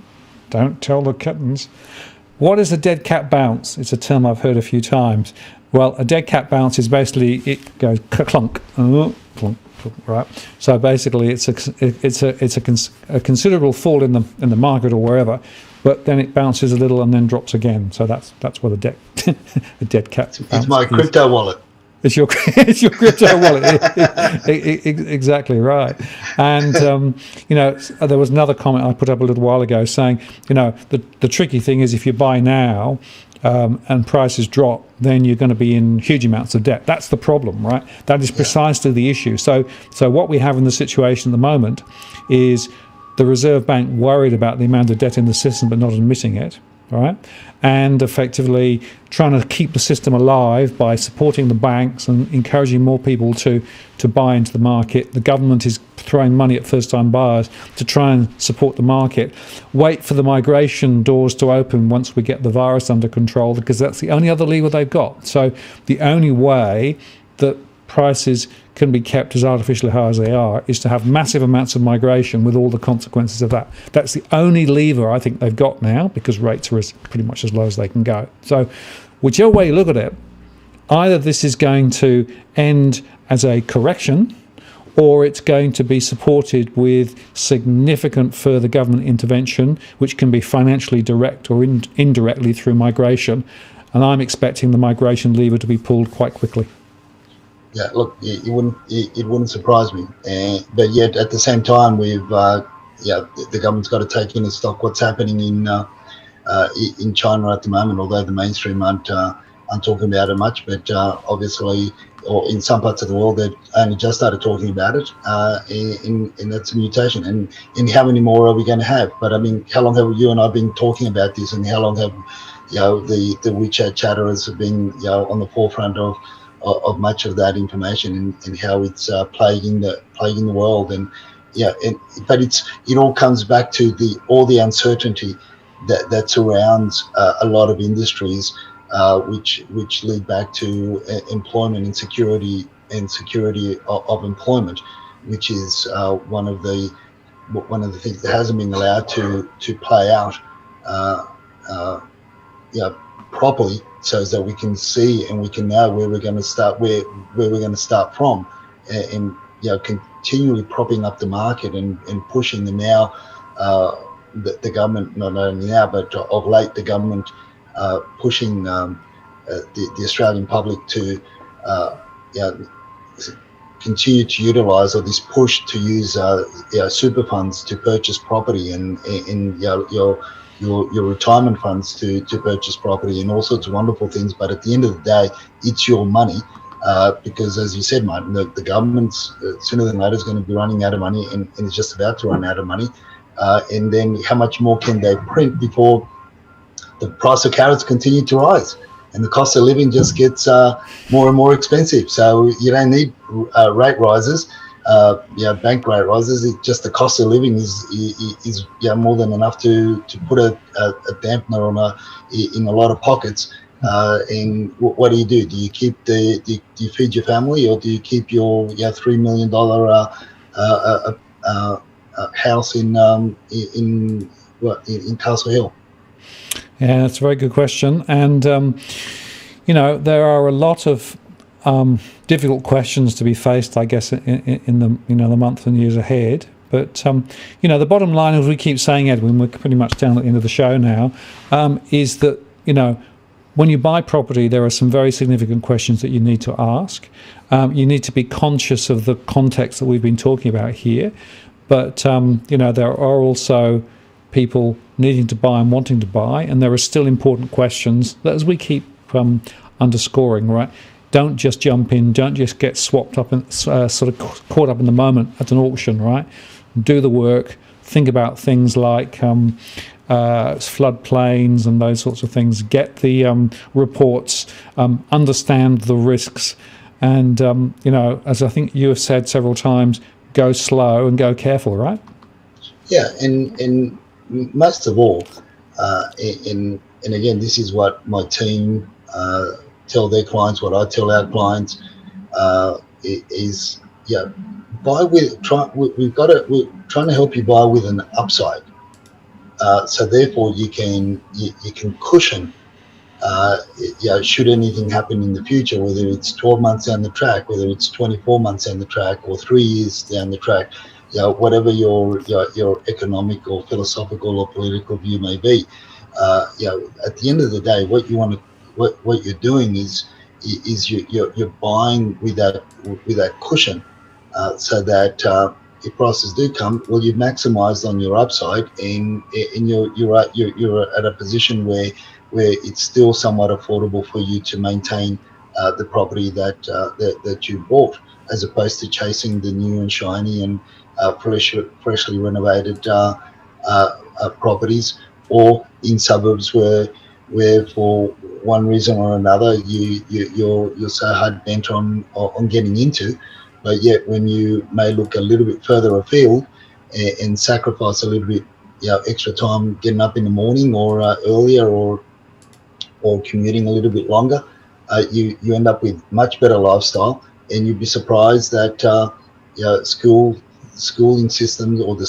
don't tell the kittens. What is a dead cat bounce? It's a term I've heard a few times. Well, a dead cat bounce is basically it goes clunk, clunk, right? So basically, it's a considerable fall in the market or wherever, but then it bounces a little and then drops again. So that's what a dead cat. It's my crypto wallet. It's your crypto wallet. Exactly right. And there was another comment I put up a little while ago saying, the tricky thing is if you buy now and prices drop, then you're going to be in huge amounts of debt. That's the problem, right? That is precisely the issue. So what we have in the situation at the moment is the Reserve Bank worried about the amount of debt in the system but not admitting it. All right, and effectively trying to keep the system alive by supporting the banks and encouraging more people to buy into the market. The government is throwing money at first-time buyers to try and support the market. Wait for the migration doors to open once we get the virus under control, because that's the only other lever they've got. So the only way that prices can be kept as artificially high as they are is to have massive amounts of migration with all the consequences of that. That's the only lever I think they've got now, because rates are pretty much as low as they can go. So whichever way you look at it, either this is going to end as a correction, or it's going to be supported with significant further government intervention, which can be financially direct or indirectly through migration. And I'm expecting the migration lever to be pulled quite quickly. Yeah, look, it wouldn't surprise me, but yet at the same time, the government's got to take into stock what's happening in China at the moment. Although the mainstream aren't talking about it much, but obviously, or in some parts of the world, they've only just started talking about it, and that's a mutation. And how many more are we going to have? But I mean, how long have you and I been talking about this, and how long have the WeChat chatterers have been on the forefront of much of that information, and how it's plaguing the world, but it all comes back to all the uncertainty that surrounds a lot of industries, which lead back to employment and security of employment, which is one of the one of the things that hasn't been allowed to play out properly, so that we can see and we can know where we're going to start, where we're going to start from, and continually propping up the market and pushing the now the government, not only now but of late, the government pushing the Australian public to continue to utilise, or this push to use super funds to purchase property, and your retirement funds to purchase property, and all sorts of wonderful things. But at the end of the day, it's your money, because as you said, Martin, the government's sooner than later is going to be running out of money, and it's just about to run out of money. And then how much more can they print before the price of carrots continue to rise, and the cost of living just gets more and more expensive? So you don't need rate rises, bank rate rises. It's just the cost of living is more than enough to put a dampener on in a lot of pockets. And what do? Do you keep do you feed your family, or do you keep your $3 million house in Castle Hill? Yeah, that's a very good question. And, there are a lot of difficult questions to be faced, I guess, in the the months and years ahead. But, the bottom line, as we keep saying, Edwin, we're pretty much down at the end of the show now, is that, when you buy property, there are some very significant questions that you need to ask. You need to be conscious of the context that we've been talking about here. But, there are also people needing to buy and wanting to buy, and there are still important questions that, as we keep underscoring, right? Don't just jump in, don't just get swapped up and sort of caught up in the moment at an auction, right? Do the work, think about things like floodplains and those sorts of things. Get the reports, understand the risks, and, as I think you have said several times, go slow and go careful, right? Yeah, and most of all, and again, this is what my team tell their clients, what I tell our clients, is buy with. We're trying to help you buy with an upside. So therefore, you can cushion. Should anything happen in the future, whether it's 12 months down the track, whether it's 24 months down the track, or 3 years down the track. Whatever your economic or philosophical or political view may be, at the end of the day, what you want to, what you're doing is you're buying with that cushion, so that if prices do come, well, you've maximised on your upside, and you're at a position where it's still somewhat affordable for you to maintain the property that you bought, as opposed to chasing the new and shiny and freshly renovated properties, or in suburbs where for one reason or another you're so hard bent on getting into, but yet when you may look a little bit further afield and sacrifice a little bit extra time getting up in the morning, or earlier, or commuting a little bit longer, you end up with much better lifestyle. And you'd be surprised that schooling systems, or the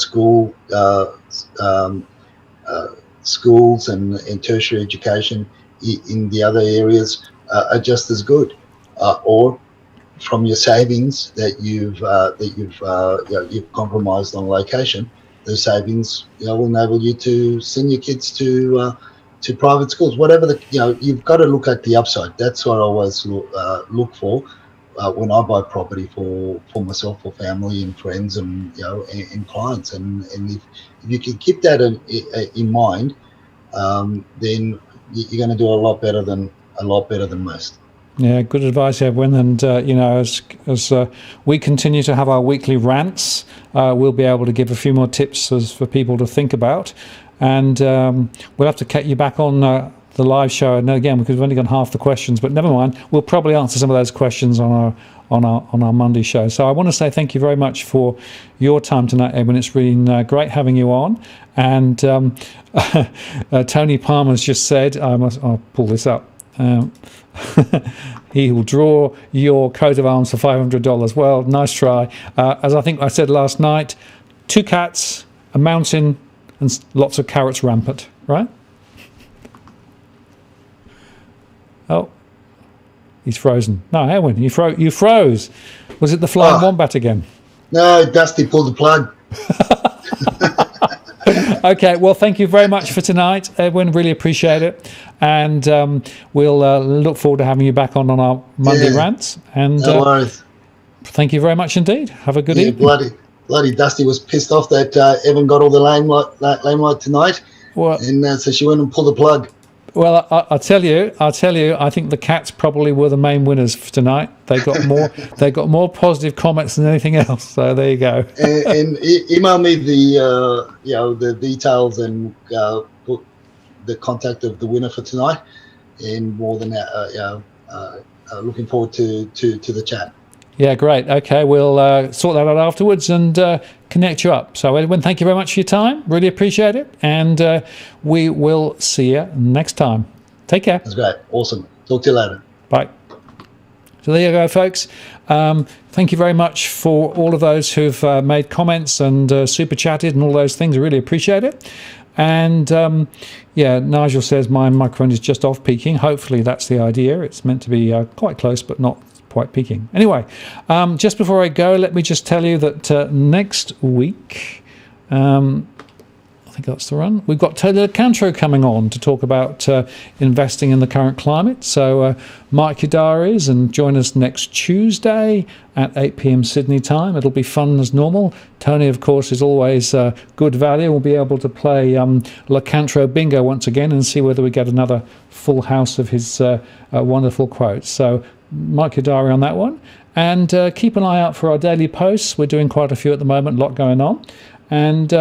schools and tertiary education in the other areas are just as good, or from your savings that you've compromised on location, those savings will enable you to send your kids to private schools. Whatever you've got to look at the upside. That's what I always look for. When I buy property for myself, for family and friends, and and clients, and if you can keep that in mind, then you're going to do a lot better than most. Yeah, good advice, Edwin. And as we continue to have our weekly rants, we'll be able to give a few more tips for people to think about, and we'll have to get you back on the live show. And again, because we've only got half the questions, but never mind, we'll probably answer some of those questions on our Monday show. So I want to say thank you very much for your time tonight, Edwin. It's been great having you on. And Tony Palmer's just said, I'll pull this up. He will draw your coat of arms for $500. Well, nice try. As I think I said last night, 2 cats, a mountain and lots of carrots rampant, right? Oh, he's frozen. No, Edwin, you froze. Was it the flying wombat again? No, Dusty pulled the plug. Okay, well, thank you very much for tonight, Edwin. Really appreciate it. And we'll look forward to having you back on our Monday rants. And no worries. Thank you very much indeed. Have a good evening. Bloody Dusty was pissed off that Evan got all the limelight tonight. Well, and so she went and pulled the plug. Well, I'll tell you. I think the cats probably were the main winners for tonight. They got more. They got more positive comments than anything else. So there you go. and email me the details and the contact of the winner for tonight. And more than that, looking forward to the chat. Yeah, great. Okay, we'll sort that out afterwards and connect you up. So, Edwin, thank you very much for your time. Really appreciate it. And we will see you next time. Take care. That's great. Awesome. Talk to you later. Bye. So there you go, folks. Thank you very much for all of those who've made comments and super chatted and all those things. I really appreciate it. And Nigel says my microphone is just off peaking. Hopefully that's the idea. It's meant to be quite close, but not quite peaking. Anyway, just before I go, let me just tell you that next week, I think that's the run. We've got Taylor Cantro coming on to talk about investing in the current climate. So mark your diaries and join us next Tuesday at 8 p.m. Sydney time. It'll be fun as normal. Tony, of course, is always good value. We'll be able to play Cantro Bingo once again and see whether we get another full house of his wonderful quotes. So mark your diary on that one. And keep an eye out for our daily posts. We're doing quite a few at the moment, a lot going on. And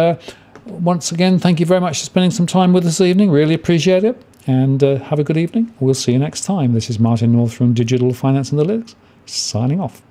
once again, thank you very much for spending some time with us this evening. Really appreciate it. And have a good evening. We'll see you next time. This is Martin North from Digital Finance Analytics, signing off.